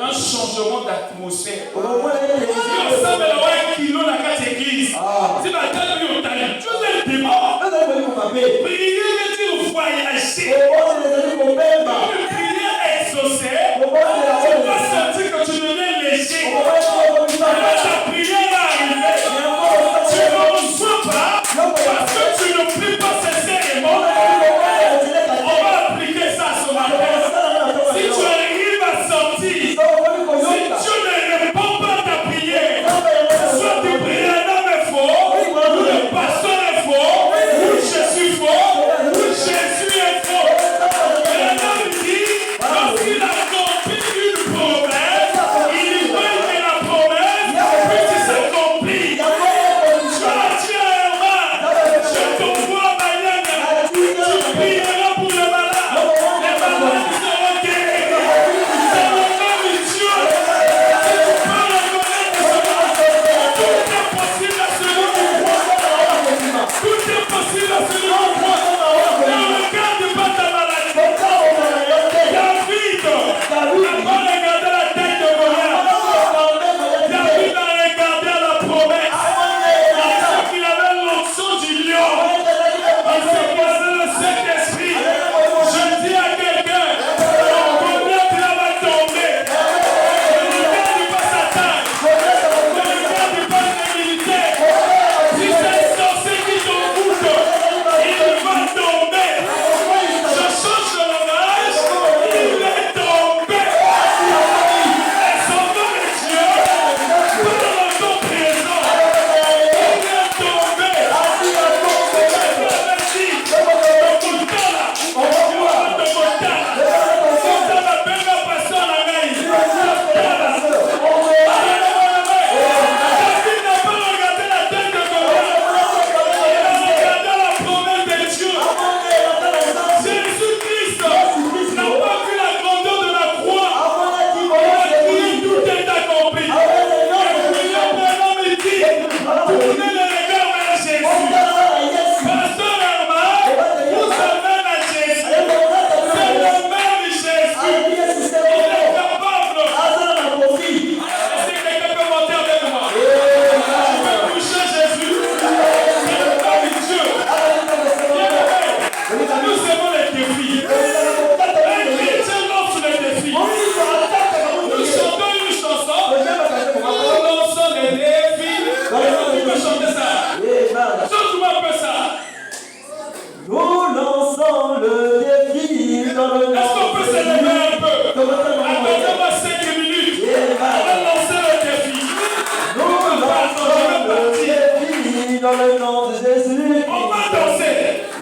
un changement d'atmosphère. Si on s'appelle un kilo dans la église, si la tête lui au talent, tu es le démon. Prier veut dire voyager. Une prière exaucée, tu dois sentir que tu deviens léger. Ta prière va arriver. Tu ne reçois pas parce que tu ne pries pas sincèrement. On va appliquer ça ce matin. Si tu arrives à sentir, si Dieu ne répond pas à ta prière, soit tu pries un homme est faux, ou le pasteur est faux, ou je suis faux, ou Jésus est faux. Et l'homme dit, lorsqu'il a compris une promesse, il veut que la promesse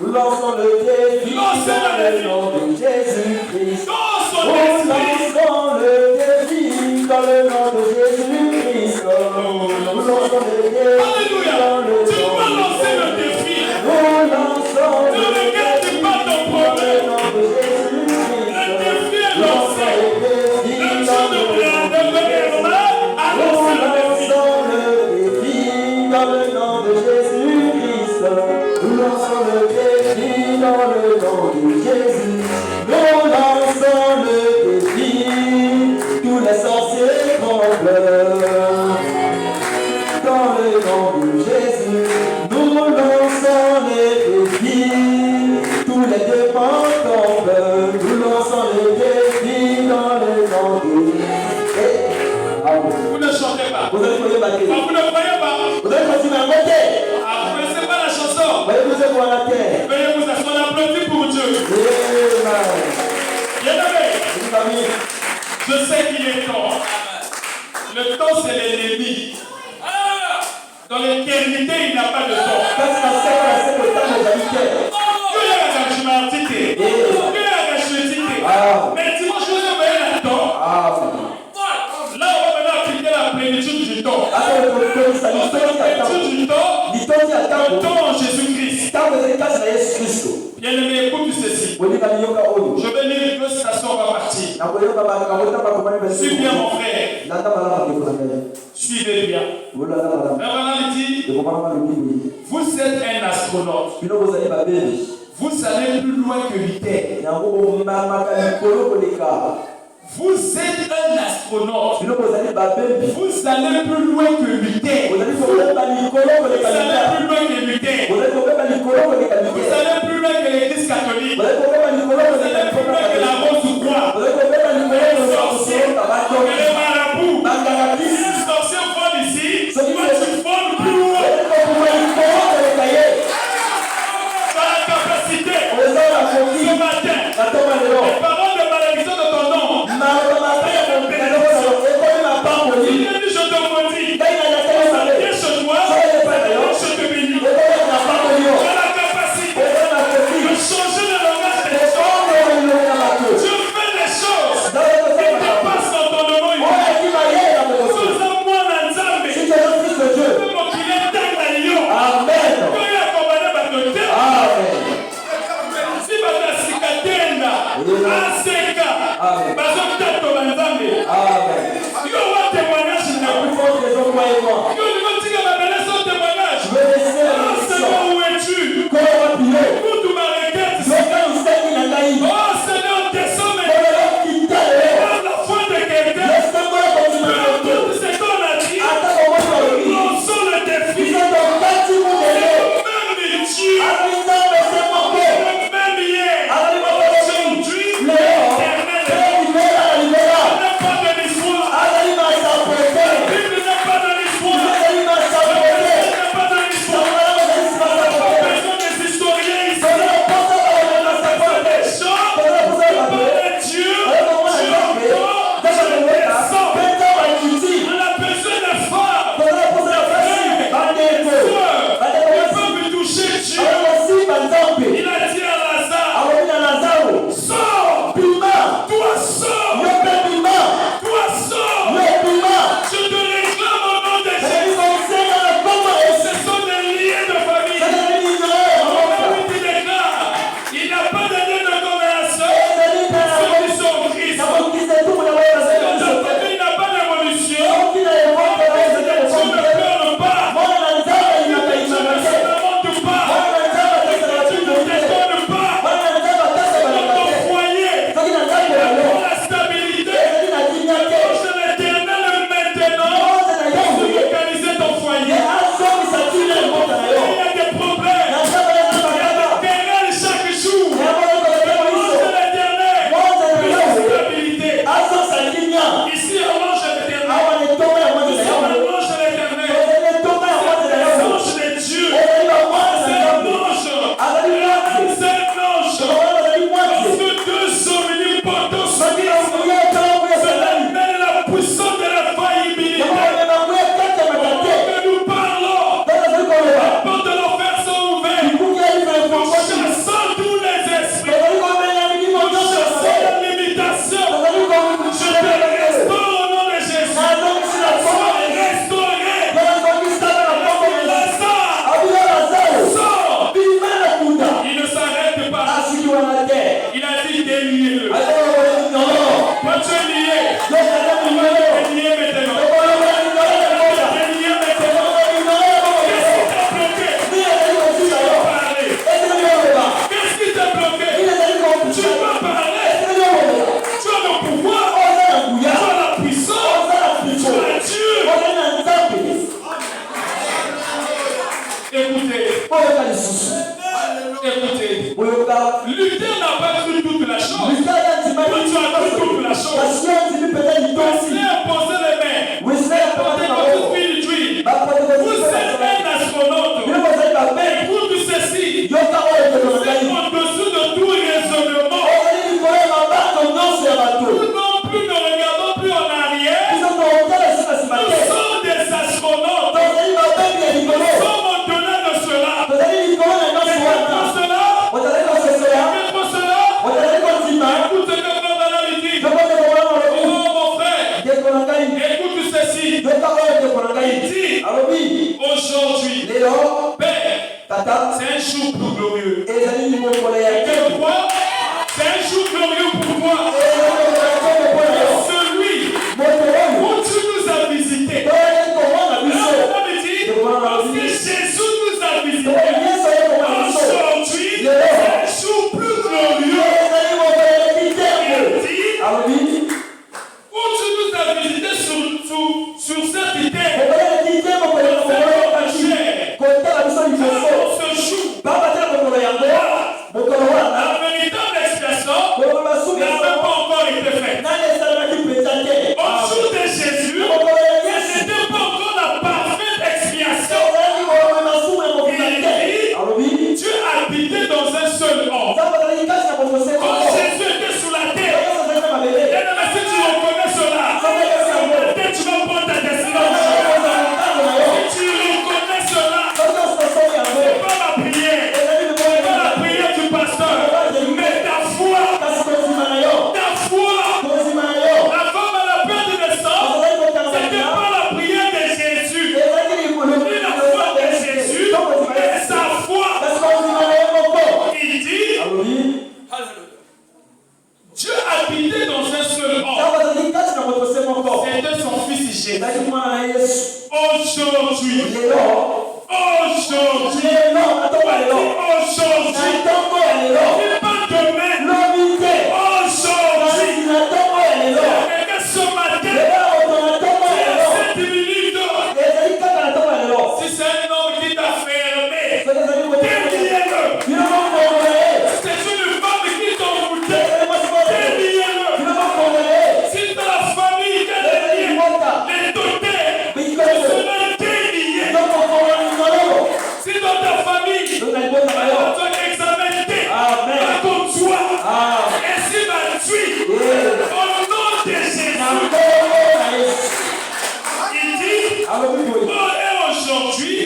Nous lançons le défi dans le nom de Jésus-Christ. Nous lançons le défi dans le nom de Jésus-Christ. Nous lançons le défi dans le nom de Jésus-Christ. Nous lançons le défi dans le nom de Jésus-Christ. Le défi est lancé. Dans le nom de Jésus-Christ, nous lançons le défi dans le nom de Jésus. Nous lançons le défi, tous les sorciers tremblent. Dans le nom de Jésus, nous lançons le défi, tous les démons tombent. Nous lançons le défi dans le nom de Jésus. Vous ne chantez pas. Vous ne croyez pas. Vous ne croyez pas. Vous allez continuer à monter. Vous ne connaissez pas la chanson. Veuillez vous asseoir à la terre. Veuillez vous asseoir, on applaudit pour Dieu. Bien-aimé, je sais qu'il est temps. Le temps, c'est l'ennemi. Dans l'éternité, il n'a pas de temps. Mais dimanche, vous avez un temps. Là, on va maintenant appliquer la plénitude du temps. La plénitude du temps, le temps en Jésus-Christ. Bien-aimé, écoute ceci. Je vais lire une citation, on va partir. Suis bien, mon frère. Suivez bien. Maintenant, il dit, vous êtes un astronaute. Vous allez plus loin que l'ITER. Vous êtes un astronaute. Vous allez plus loin que l'ITER. Vous allez plus loin que l'ITER. Vous allez plus loin que l'Église catholique. Vous allez plus loin que la rose ou quoi. Que les sorciers, que les marabouts. Les sorciers volent ici. Toi, tu voles plus loin. Par la capacité. Ce matin, les paroles de malédiction de ton nom. Il a dit, je te maudis. Viens chez toi, je te bénis. Tu as la capacité de changer le langage des choses. Tu fais des choses qui te passent dans ton nom. Nous avons dit aujourd'hui, Père, c'est un jour plus glorieux. Que quoi? C'est un jour glorieux pour moi. Celui où tu nous as visités. Parce que Jésus nous a visités. Aujourd'hui, c'est un jour plus glorieux. Il dit, où tu nous as visités sur cette terre. La véritable expiation n'avait pas encore été faite. Au jour de Jésus, ce n'était pas encore la parfaite expiation. Dieu habitait dans un seul homme. Quand Jésus était sur la terre, si tu reconnais cela, peut-être tu vas prendre ta destination. Si tu reconnais cela, c'est pas ma prière. C'est pas la prière du pasteur. Mais ta foi. La femme à la perte de naissance, c'était pas la prière de Jésus. Ni la foi de Jésus, mais sa foi. Il dit, Dieu habitait dans un seul homme. C'était son fils Jésus. Aujourd'hui, pas demain. Aujourd'hui, ce matin, cette minute, si c'est un homme qui t'a fermé, déliez-le. C'est une femme qui t'a envoûté, déliez-le. Si dans la famille, les dotés, cela délié. Si dans ta famille, tu as examiné, raconte-toi, et si tu au nom de Jésus, il dit, et aujourd'hui,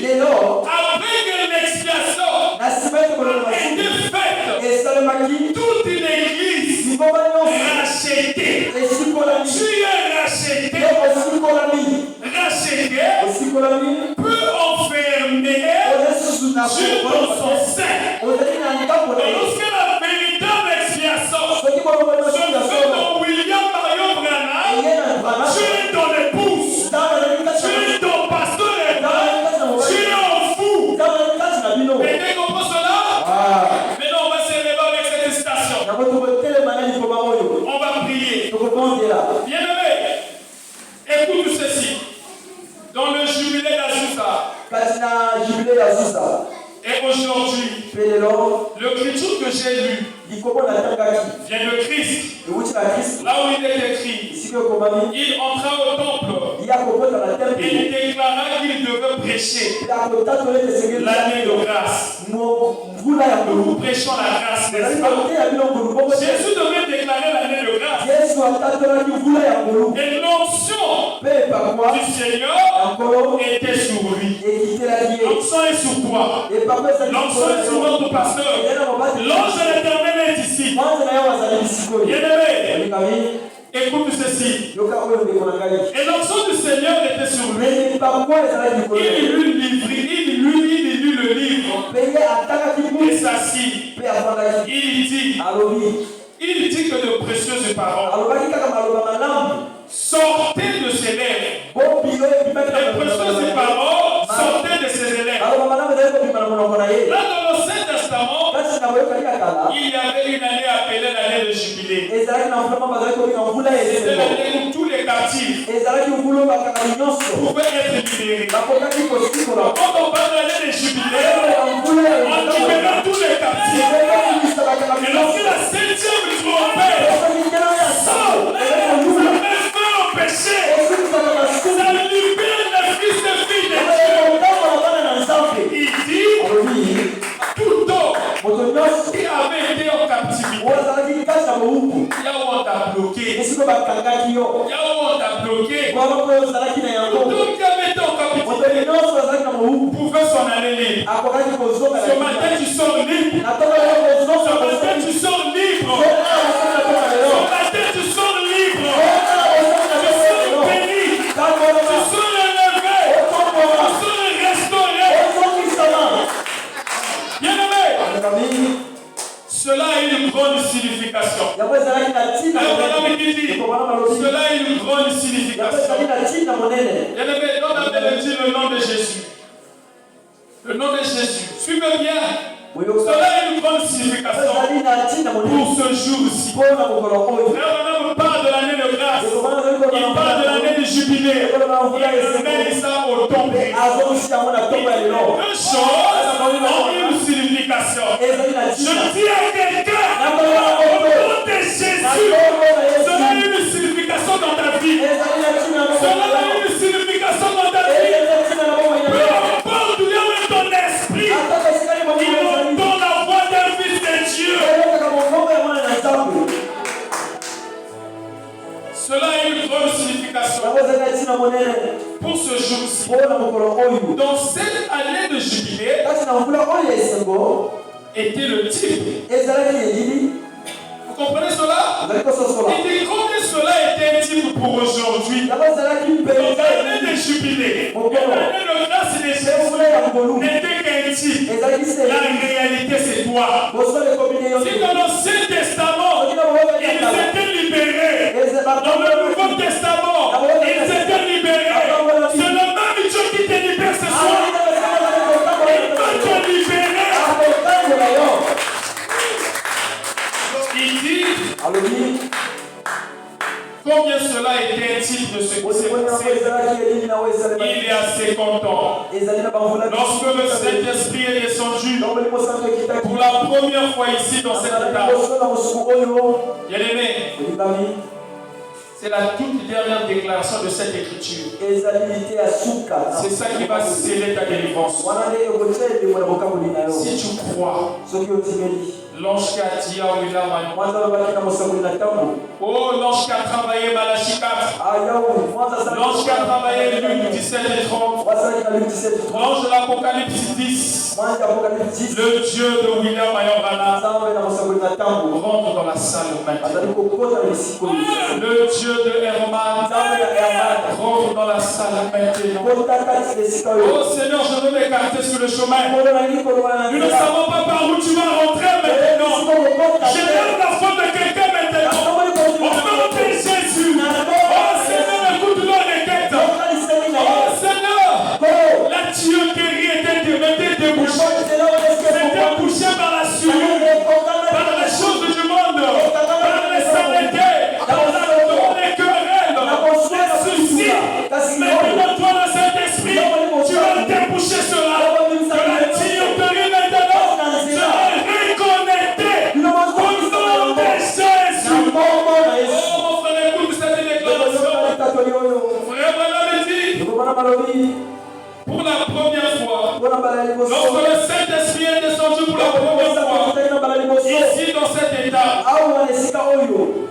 après que l'expiation a été faite, toute une église rachetée, tu es racheté, peut enfermer Dieu dans son sein. Lorsque la véritable expiation se fait dans William Marion Branham, tu es dans les pouces, tu es dans pasteur, tu es en fou. Quelqu'un comprend cela? Maintenant, on va s'élever avec cette citation. On va prier. Bien-aimé, écoute ceci. Dans le jubilé d'Azusa. Et aujourd'hui, l'écriture que j'ai lue vient de Christ. Là où il est écrit, il entra au temple et il déclara qu'il devait prêcher l'année de grâce. Nous prêchons la grâce, n'est-ce pas? Jésus devait déclarer l'année de grâce. Et l'onction du Seigneur était sur lui. L'onction est sur toi. L'onction est sur notre pasteur. L'ange de l'Éternel est ici. Bien-aimé, écoute ceci. Et l'onction du Seigneur était sur lui. Il lut le livre et s'assit. Il dit que de précieuses paroles sortaient de ses lèvres. Les précieuses paroles sortaient de ses lèvres. Là, dans l'Ancien Testament, il y avait une année appelée l'année de jubilé. C'était l'année où tous les captifs pouvaient être libérés. Quand on parle de l'année de jubilé, on libéra tous les captifs. Et lorsque la 7e trompette sort, ça met fin au péché. Ça libère les fils et filles de Dieu. Il dit, tout homme qui avait été en captivité, là où on t'a bloqué, là où on t'a bloqué, tout homme qui avait été en captivité pouvait s'en aller libre. Ce matin tu sors libre. Ce matin tu sors libre. Ce matin tu sors libre. Tu sors béni. Tu sors élevé. ce jour-ci. Frère Branham parle de l'année de grâce. Il parle de l'année de jubilé. Il met ça au tombeau. Deux choses ont une signification. Je dis à quelqu'un, au nom de Jésus, cela a une signification dans ta vie. Cela a une signification dans ta vie. Peu importe où est ton esprit, il entend la voix d'un fils de Dieu. Cela a une grande signification pour ce jour-ci. Dans cette année de jubilé, était le type. Vous comprenez cela? Et combien cela était un type pour aujourd'hui? Dans l'année de jubilé, l'année de grâce de Jésus n'était qu'un type. La réalité, c'est toi. Si dans l'Ancien Testament, ils étaient libérés, dans le Nouveau Testament, ils étaient libérés. C'est le même Dieu qui te libère ce soir. Il va te libérer. Il dit combien cela était un type de ce qui s'est passé. Il est assez content. Lorsque le Saint-Esprit est descendu pour la première fois ici dans cette étape, bien-aimé, c'est la toute dernière déclaration de cette écriture. C'est ça qui va sceller ta délivrance. Si tu crois, l'ange qui a dit à William, oh, l'ange qui a travaillé Malachie 4, l'ange qui a travaillé Luc 17 et 30, l'ange de l'Apocalypse 10, le Dieu de William Ayambana rentre dans la salle maintenant. Le Dieu de Herman rentre dans la salle maintenant. Oh Seigneur, je veux m'écarter sur le chemin. Nous ne savons pas par où tu vas rentrer maintenant. Je lève la foi de quelqu'un maintenant. Au nom de Jésus. Oh Seigneur, écoute leur requête. Oh Seigneur, la tuyauterie était débouchée. C'était bouché par la sueur, par les choses du monde, par les saletés, par les querelles, les soucis. Maintenant, toi, le Saint-Esprit, tu vas déboucher cela. Que la tuyauterie maintenant sera reconnectée au nom de Jésus. Oh mon frère, écoute cette déclaration. Frère Branham dit, pour la première fois, lorsque le Saint-Esprit est descendu pour la première fois, ici dans cet état,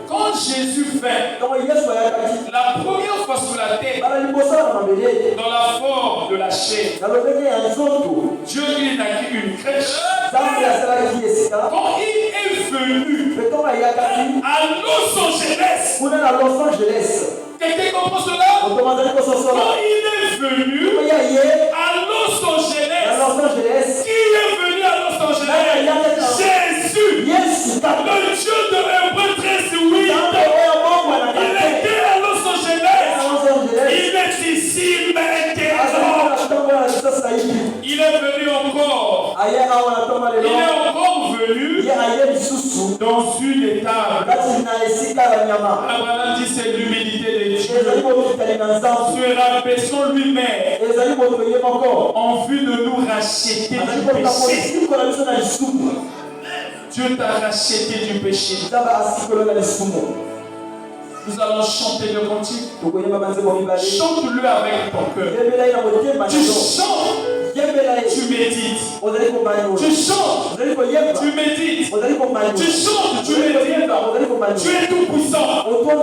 quand Jésus fait la première fois sur la terre, dans la forme de la chair, Dieu lui a dit une crèche. Quand il est venu à Los Angeles, quelqu'un comprend cela? Quand il est venu à Los Angeles, qui est venu à Los Angeles? Jésus, le Dieu de Hébreu 13, oui. Il était à Los Angeles. Il est ici maintenant. Il est venu encore. Il est encore venu dans une étable. Abraham dit c'est l'humilité de Dieu. Se rabaissant lui-même en vue de nous racheter du péché. Dieu t'a racheté du péché. Nous allons chanter le cantique. Chante-le avec ton cœur. Tu chantes. Tu médites. Tu chantes. Tu médites. Tu chantes. Tu médites. Tu es tout puissant.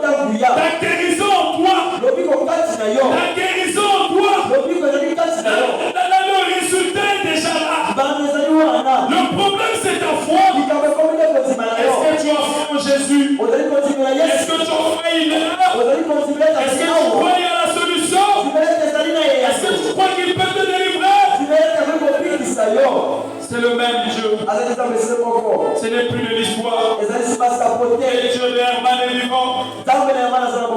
Ta guérison en toi. Ta guérison en toi. Le résultat est déjà là. Le problème c'est ta foi. Est-ce que tu as foi en Jésus? Est-ce que tu as foi? Est-ce que tu crois à la solution? Est-ce que tu crois qu'il peut te délivrer? C'est le même Dieu. Ce n'est plus de l'histoire. Le Dieu de Herman est vivant.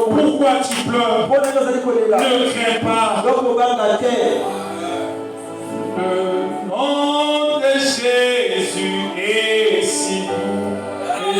Pourquoi tu pleures? Ne crains pas. Le nom de Jésus est si doux. Et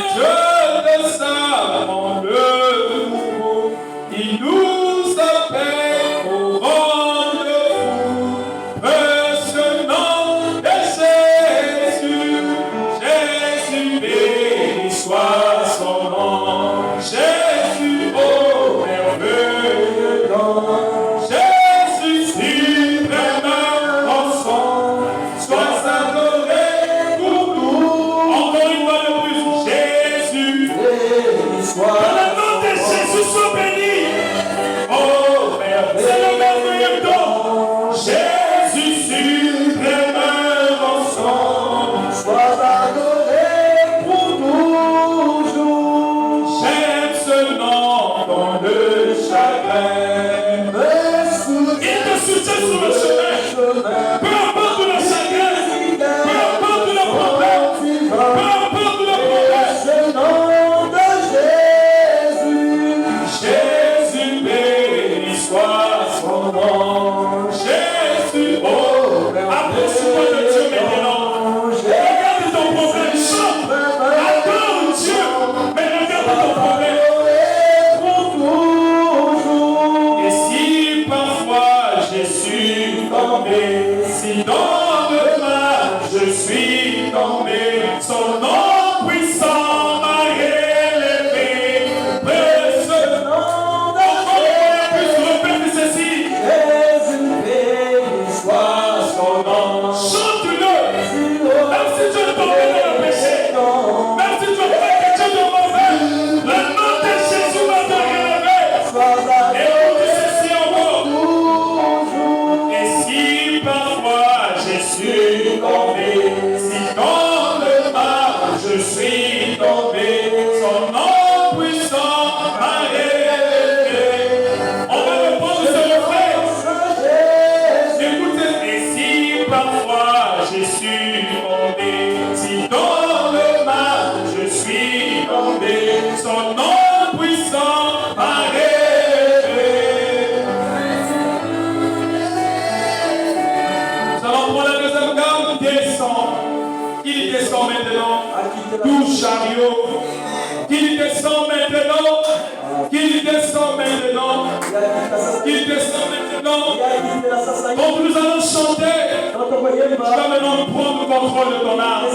Donc nous allons chanter. Tu vas maintenant prendre le contrôle de ton âme.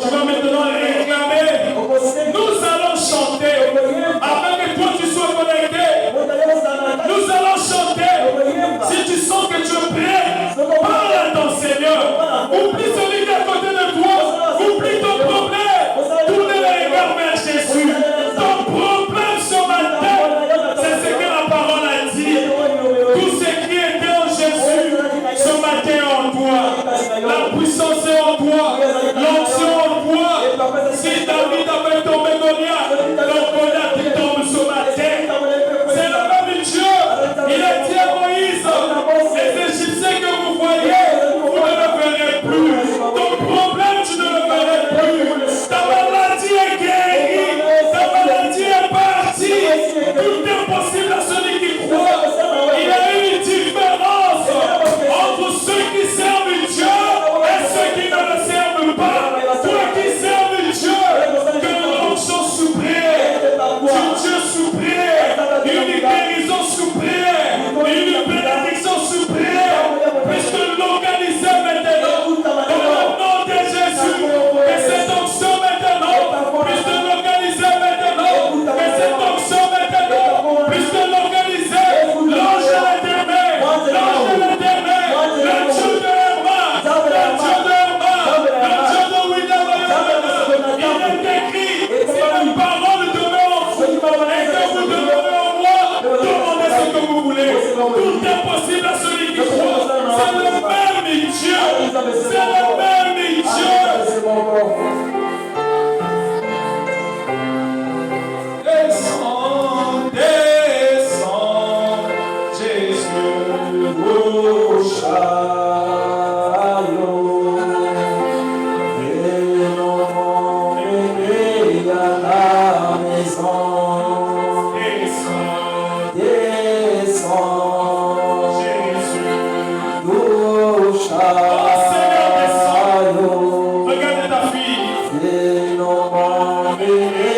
Tu vas maintenant réclamer. Nous allons chanter. Afin que toi tu sois connecté. Nous allons chanter. Si tu sens que tu es prêt, parle à ton Seigneur. Oublie celui qui est à côté de toi. Oublie ton problème. Tourne les regards vers Jésus. Ton problème ce matin, c'est ce que la parole a dit. Tout ce qui était en Jésus, ce matin en toi. La puissance est en toi. L'onction en toi. Si David avait tombé Goliath, donc Goliath il tombe ce matin. C'est le même Dieu. Il a dit à Moïse, les Égyptiens que vous voyez, vous ne le verrez plus. Ton problème, tu ne le verras plus. Ta maladie est guérie. Ta maladie est partie. Tout est possible à celui qui croit. Il y a une différence entre ceux qui servent Dieu et ceux qui ne le servent pas. Toi qui serves Dieu, que l'onction suprême, du Dieu suprême, une guérison suprême, une bénédiction suprême, puisse te localiser maintenant dans le nom de Jésus. Que cette onction maintenant puisse te localiser maintenant. Que cette onction maintenant puisse te localiser. L'ange de l'éternel, l'ange de l'éternel, le Dieu de Emma, le Dieu de Emma, le Dieu de William. Il est écrit, si la parole demeure en vous et que vous demeurez en moi, demandez ce que vous voulez. Tout est possible à celui qui croit. C'est le même Dieu. C'est le même Dieu. Descends, descends, Jésus, au shalom. Venons aimer à la maison. Descends, descends, Jésus, au shalom. Regarde ta fille. Venons aimer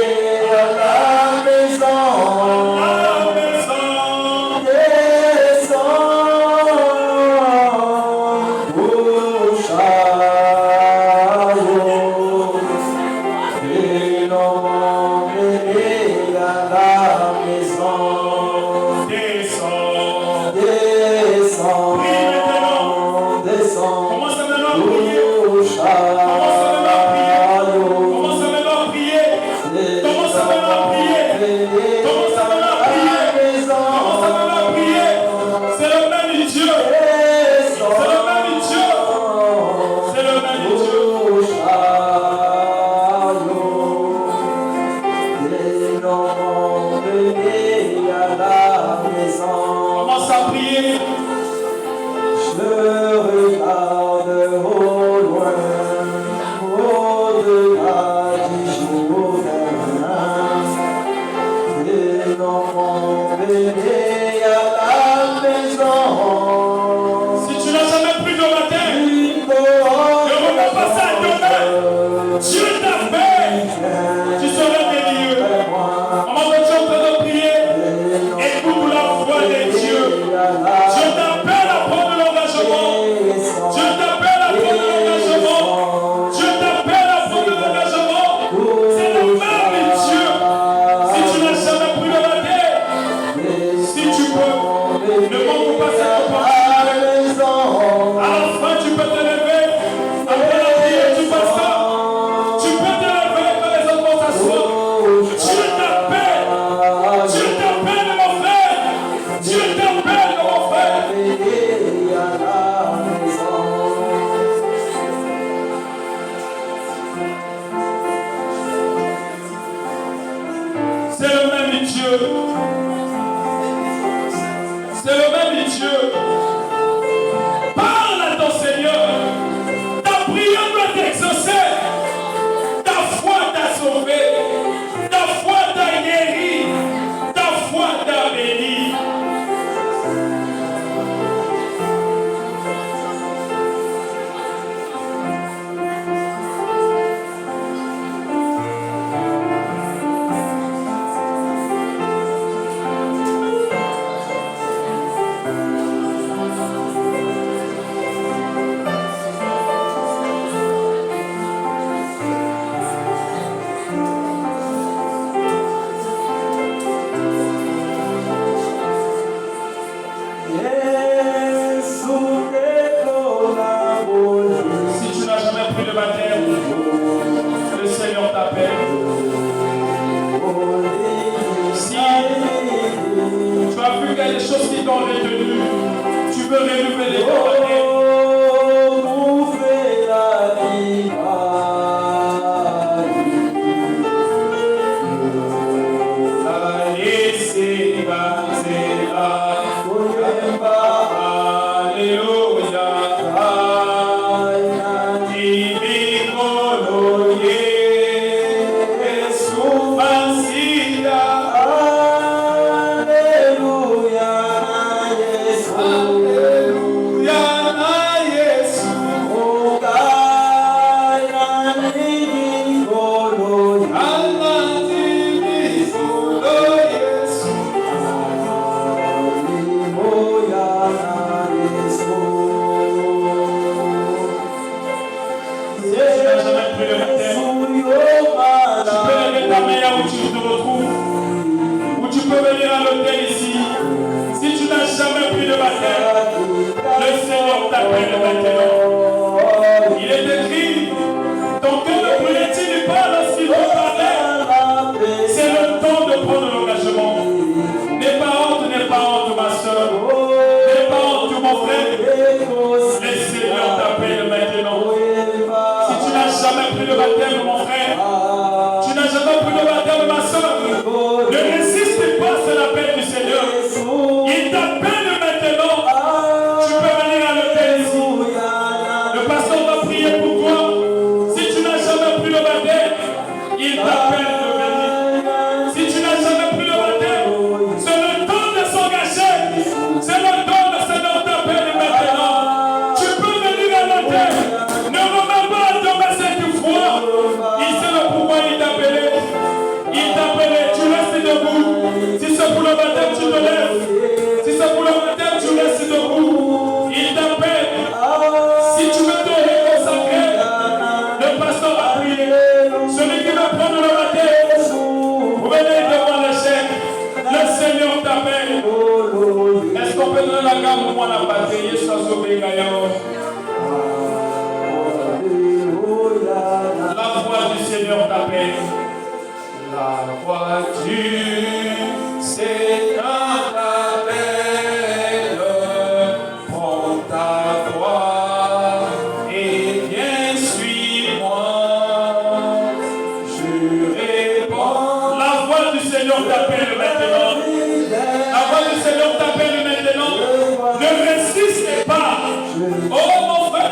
Oh mon frère,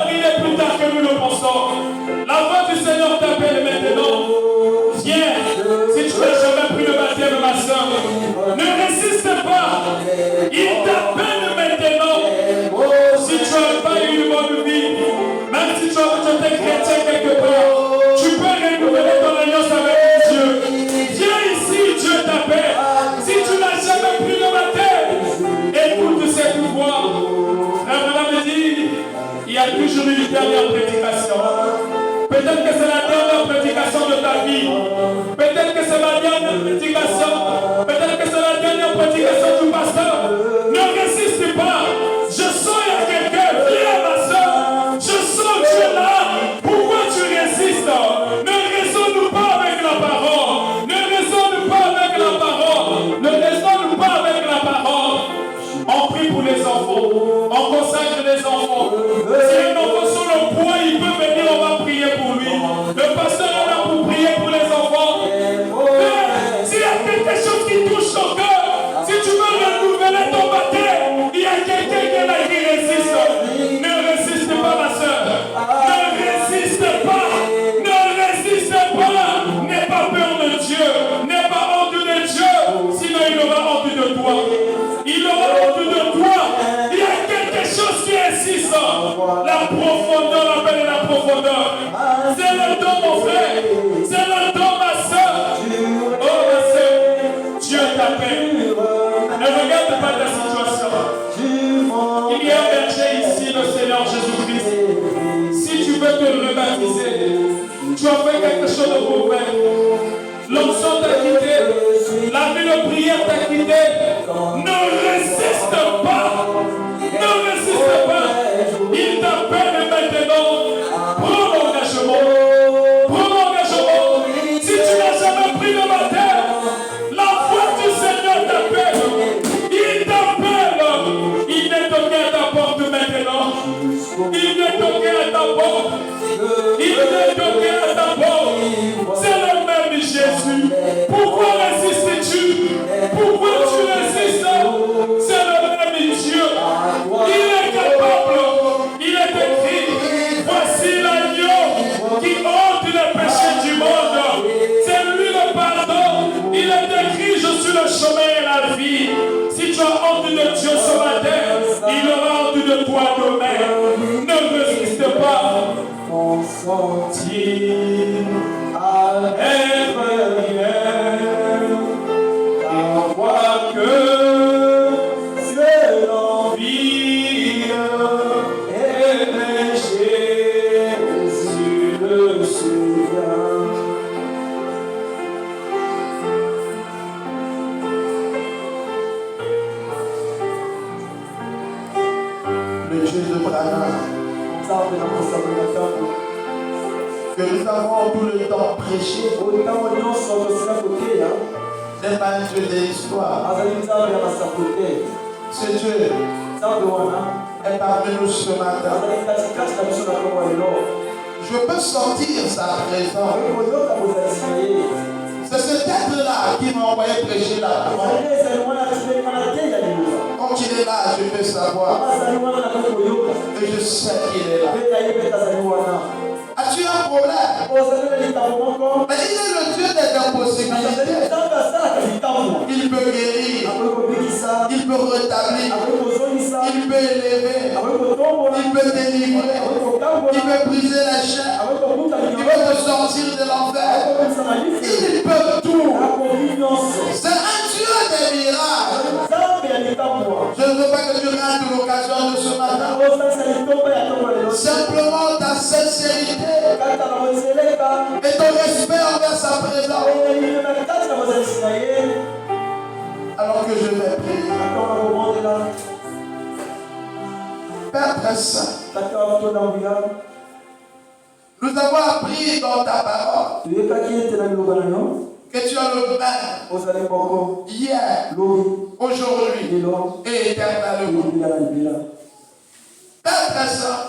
tu es chrétien quelque part, tu peux renouveler ton alliance avec Dieu. Viens ici, Dieu t'appelle. Si tu n'as jamais pris le baptême, écoute cette voix. Frère Branham me dit, il y a toujours une dernière prédication. Peut-être que c'est la dernière prédication de ta vie. Peut-être que c'est la dernière prédication. Peut-être que c'est la dernière prédication du pasteur. Ne résiste pas. Je sens il y a quelqu'un. Viens ma soeur. Je sens Dieu là. Pourquoi tu résistes? Ne raisonne pas avec la parole. Ne raisonne pas avec la parole. Ne raisonne pas avec la parole. On prie pour les enfants. On consacre les enfants. Si un enfant sur le point, il peut venir, on va prier pour lui. Le pasteur est là pour prier pour les enfants. Mais s'il y a quelque chose qui touche ton cœur, si tu veux renouveler ton baptême, il y a quelqu'un qui est là qui résiste. Ne résiste pas, ma soeur. Ne résiste pas. Ne résiste pas. N'aie pas peur de Dieu. N'aie pas honte de Dieu. Sinon, il aura honte de toi. Il aura honte de toi. Il y a quelque chose qui insiste. La profondeur, appelle la profondeur. C'est le don, mon frère. C'est le don, ma soeur. Oh, ma soeur. Dieu t'appelle. Ne regarde pas ta situation. Il y a un berger ici, le Seigneur Jésus-Christ. Si tu veux te rebaptiser, tu as fait quelque chose de mauvais. L'onction t'a quitté. La vie de prière t'a quitté. Ne résiste pas. Ne résiste pas. Il t'appelle maintenant. Prends l'engagement. Prends l'engagement. Si tu n'as jamais pris le baptême, la foi du Seigneur t'appelle. Il t'appelle. Il est toqué à ta porte maintenant. Il est toqué à ta porte. Il est toqué à ta porte. C'est le même Jésus. Pourquoi résistes-tu? Pourquoi tu résistes? C'est le même Dieu. Il est capable. Il est écrit. Voici l'agneau qui ôte les péchés du monde. C'est lui le pardon. Il est écrit, je suis le chemin et la vie. Si tu as honte de Dieu ce matin, il aura honte de toi demain. Ne résiste pas. Consentir à être bien, avoir que c'est l'envie et péché, Jésus le souvient. Le Dieu de Branham, que nous avons tout le temps prêché, n'est pas un Dieu de l'histoire. Ce Dieu est parmi nous ce matin. Je peux sentir sa présence. C'est cet être-là qui m'a envoyé prêcher la parole. Quand il est là, je peux savoir. Et je sais qu'il est là. As-tu un problème? Mais il est le Dieu des impossibilités. Il peut guérir. Il peut rétablir. Il peut élever. Il peut délivrer. Il peut briser les chaînes. Il peut te sortir de l'enfer. Il peut tout. C'est un Dieu des miracles. Je ne veux pas que tu rates l'occasion de ce matin. Simplement ta sincérité et ton respect envers sa présence. Alors que je vais prier. Père très saint, nous avons appris dans ta parole que tu as le même hier, aujourd'hui et éternellement. Père très saint,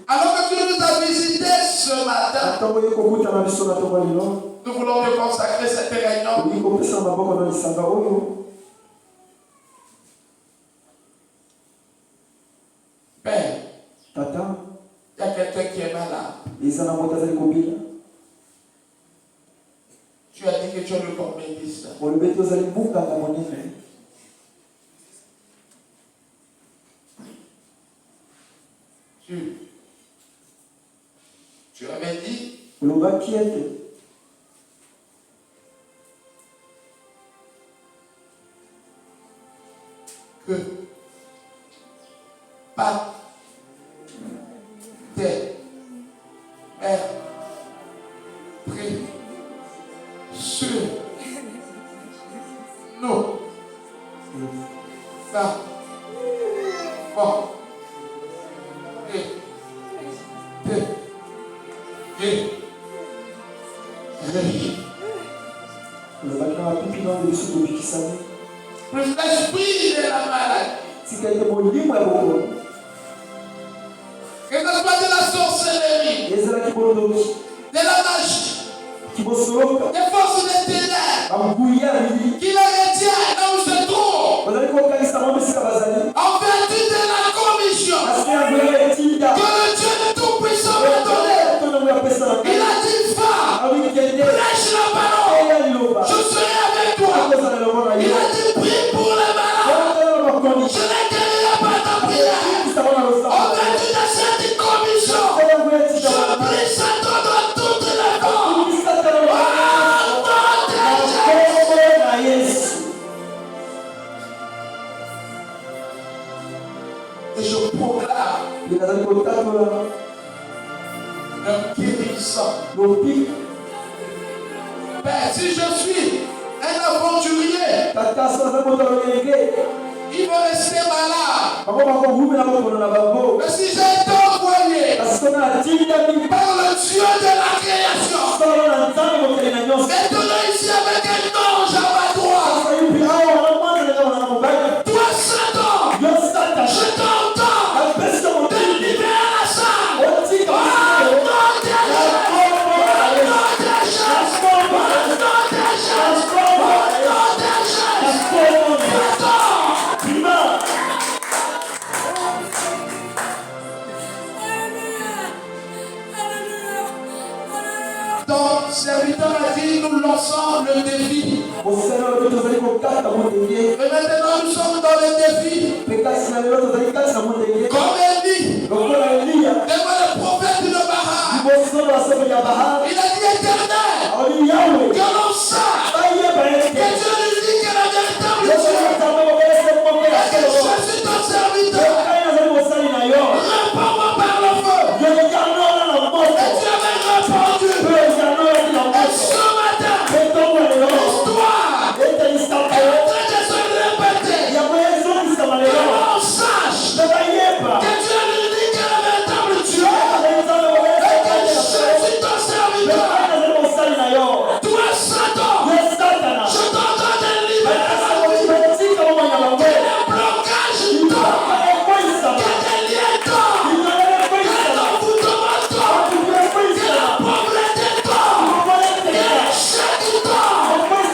alors que tu nous as visités ce matin, nous voulons te consacrer cette réunion. Père, il y a quelqu'un qui est malade. Tu as dit que tu es le bon médecin. Tu avais dit que pas tes mères pris sur nous. Ça. Bon. Et. L'esprit de la maladie. Que ce soit de la sorcellerie, de la magie, des forces de ténèbres qui le retiennent là où se trouve. En vertu de la commission que le Dieu Tout-Puissant m'a donné. Il a dit va, prêche la parole, je serai avec toi. Il a dit prie pour les malades, je ne guérirai pas ta prière. En vertu de cette commission, je prie Satan dans toutes les formes. Et je proclame un guérissant. Père, si je suis un aventurier, il va rester malade. Mais si j'ai été envoyé par le Dieu de la création, maintenant ici avec un ange à ma droite, toi Satan, je t'entends, te libère la salle. Ton serviteur a dit nous lançons le défi. Et maintenant nous sommes dans le défi. Comme Élie, devant le prophète de Baal, il a dit éternel, que l'on sache que Dieu lui dit que la véritable Dieu et que je suis ton serviteur. Réponds-moi par le feu. Et tu avais répondu. Et ce matin, l'histoire est en train de se répéter. Que l'on sache que Dieu lui dit que la véritable Dieu et que je suis ton serviteur. Toi, Satan, je t'entends te libérer la vie. Que les blocages tombent, que les liens tombent, que l'envoûtement tombe, que la pauvreté tombe, que l'échec tombe, que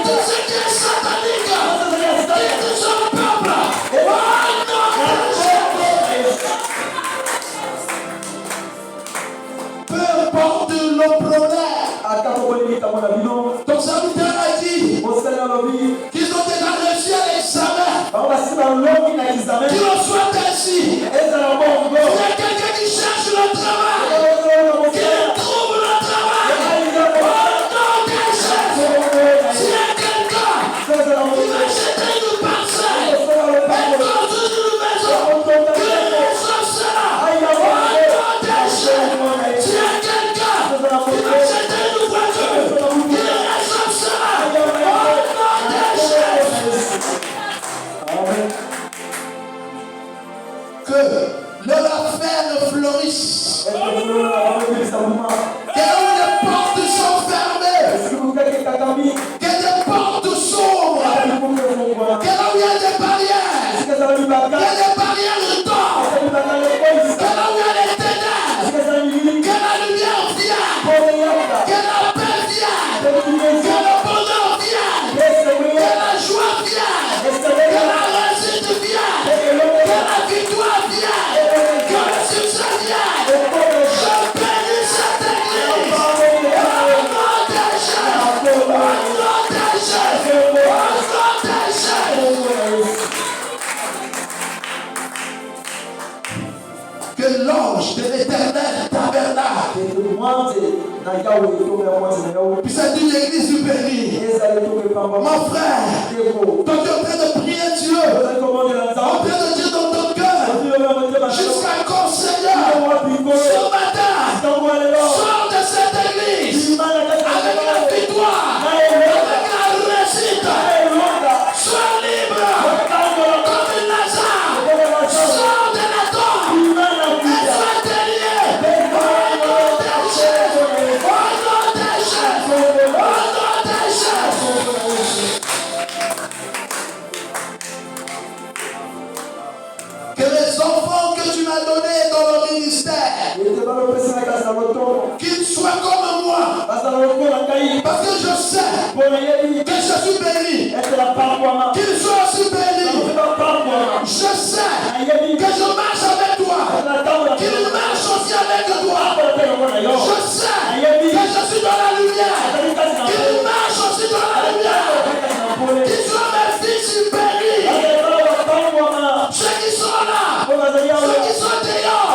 tout ce qui est satanique quitte son peuple. Oh non, peu importe le problème, ton serviteur a dit qu'ils ont déjà réussi à l'examen, qu'ils en soient ainsi. Il y a quelqu'un qui cherche le travail, qui trouve le travail. Oh non, des chefs. S'il y a quelqu'un qui va acheter une parcelle, et construire une maison, que les sorcières. Oh non, des chefs. S'il y a quelqu'un qui va acheter une voiture, que les sorcières. Oh non, des chefs. Que leur affaire fleurisse. Que là où les portes sont fermées, que des portes s'ouvrent. Que là où il y a des barrières, que les barrières tombent. Que là où il y a les ténèbres, que la lumière vienne, que la paix vienne, que le bonheur vienne, que la joie vienne, que la réussite vienne, que la victoire vienne, que le succès vienne. Je bénis cette église. que l'ange de l'Éternel tabernacle puisse être une église bénie. Mon frère, toi tu es en train de prier Dieu, en train de dire dans ton cœur, jusqu'à quand Seigneur, ce matin, sors de cette église avec la victoire, avec la réussite, sois libre, comme une Lazare, sors de la tombe, et sois délié, au nom de Jésus, au nom de Jésus, au nom de Jésus. Que les enfants que tu m'as donnés dans le ministère, qu'ils soient comme moi, parce que je sais que je suis béni, qu'ils soient aussi bénis. Je sais que je marche avec toi, qu'ils marchent aussi avec toi. Je sais que je suis dans la lumière, qu'ils marchent aussi dans la lumière, qu'ils soient mes fils bénis. Ceux qui sont là, ceux qui sont dehors,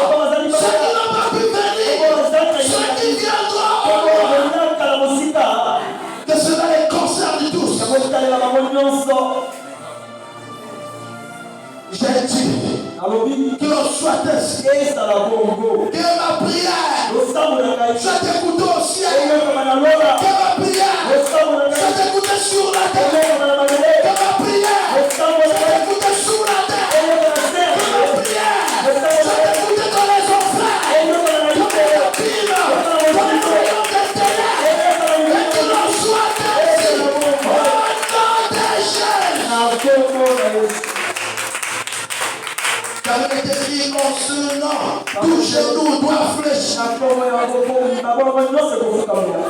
ceux qui n'ont pas pu venir, ceux qui viendront, que cela les concerne tous. J'ai dit que l'on soit ainsi, que ma prière soit écoutée au ciel, que ma prière soit écoutée sur la terre, que ma prière soit écoutée sur la terre, que ma prière soit écoutée dans les enfers, dans les abîmes, dans les royaumes des ténèbres, et que l'on soit ainsi, au nom de Jésus. Car il est écrit en ce nom, tout genou doit fléchir.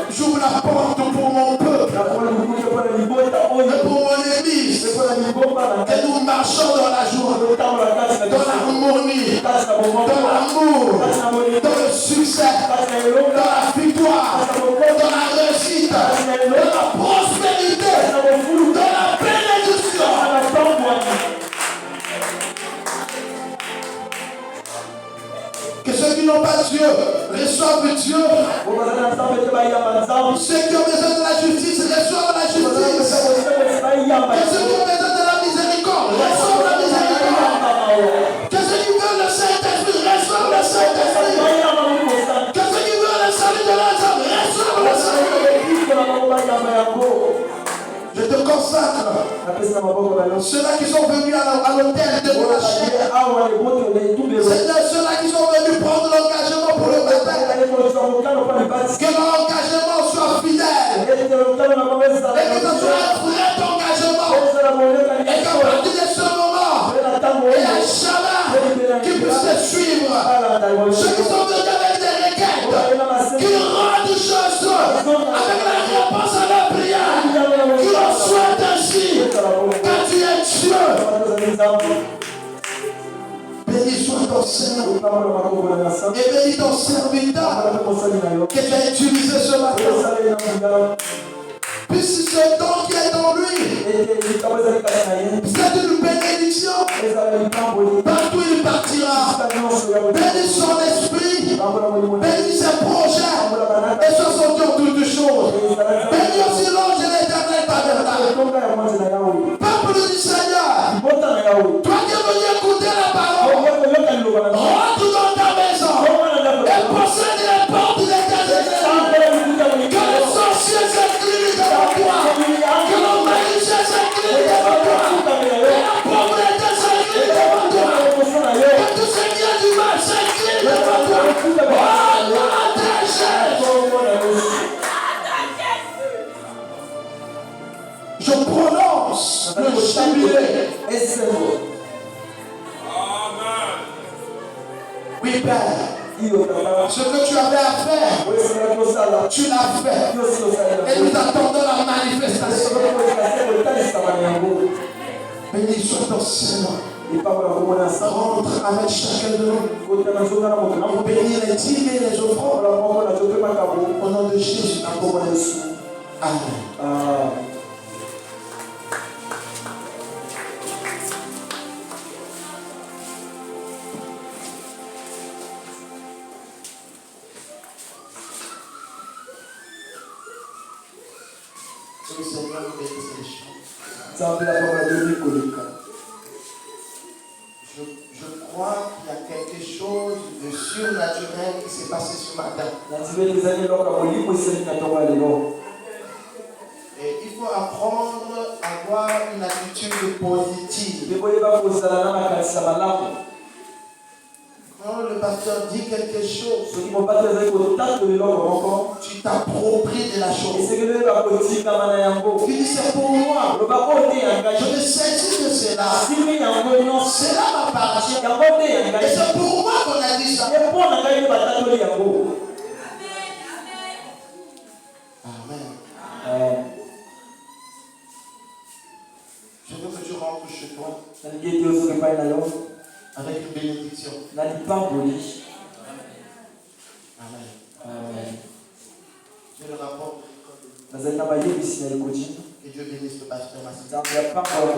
J'ouvre la porte pour mon peuple et pour mon église. Et nous marchons dans la joie, dans l'harmonie, dans l'amour, dans le succès, dans la victoire, dans la réussite, dans la prospérité, dans la bénédiction. Que ceux qui n'ont pas Dieu reçoivent Dieu. Ceux qui ont besoin de la justice reçoivent la justice. Que ceux qui ont besoin de la miséricorde reçoivent la miséricorde. Que ceux qui veulent le Saint-Esprit reçoivent le Saint-Esprit. Que ceux qui veulent le salut de leurs âmes reçoivent le salut. Je te consacre ceux-là qui sont venus à l'hôtel de la chair. Ceux-là qui sont venus prendre l'engagement pour le baptême. Que leur engagement soit fidèle. Et que ce soit un vrai engagement. Et qu'à partir de ce moment, il y a jamais qui puisse te suivre. Ceux qui sont venus avec des requêtes, qu'ils rendent choses avec la réponse à la prière. Qu'il en soit ainsi, car tu es Dieu. Béni soit ton Seigneur et béni ton serviteur que tu as utilisé ce matin. Puisse ce don qui est en lui, c'est une bénédiction. Partout il partira. Bénis son esprit, bénis ses projets et ce sont toutes choses. Bénis aussi l'ange de l'Éternel tabernacle. Peuple du Seigneur, toi qui es venu écouter la parole, rentre dans ta maison et possède les portes de tes esprits. Que les sorciers s'inclinent devant toi, que le magicien s'incline devant toi, que la pauvreté s'incline devant toi, que tout ce qui a du mal s'incline devant toi. Oh nom de Jésus, je prononce le jubilé. Oui, Père. Ce que tu avais à faire, tu l'as fait. Et nous attendons la manifestation. Béni soit ton Seigneur. Rentre avec chacun de nous. On bénit les dîmes et les offrandes. Au nom de Jésus. Amen. Que le Seigneur nous bénisse les champs. Je crois qu'il y a quelque chose de surnaturel qui s'est passé ce matin. Et il faut apprendre à avoir une attitude positive. Quand le pasteur dit quelque chose, tu t'appropries de la chose. Tu dis c'est pour moi. Je me saisis de cela. Cela m'appartient. Et c'est pour moi qu'on a dit ça. Amen. Je veux que tu rentres chez toi avec une bénédiction. Amen. Je le rapporte. Que Dieu bénisse le pasteur Massy.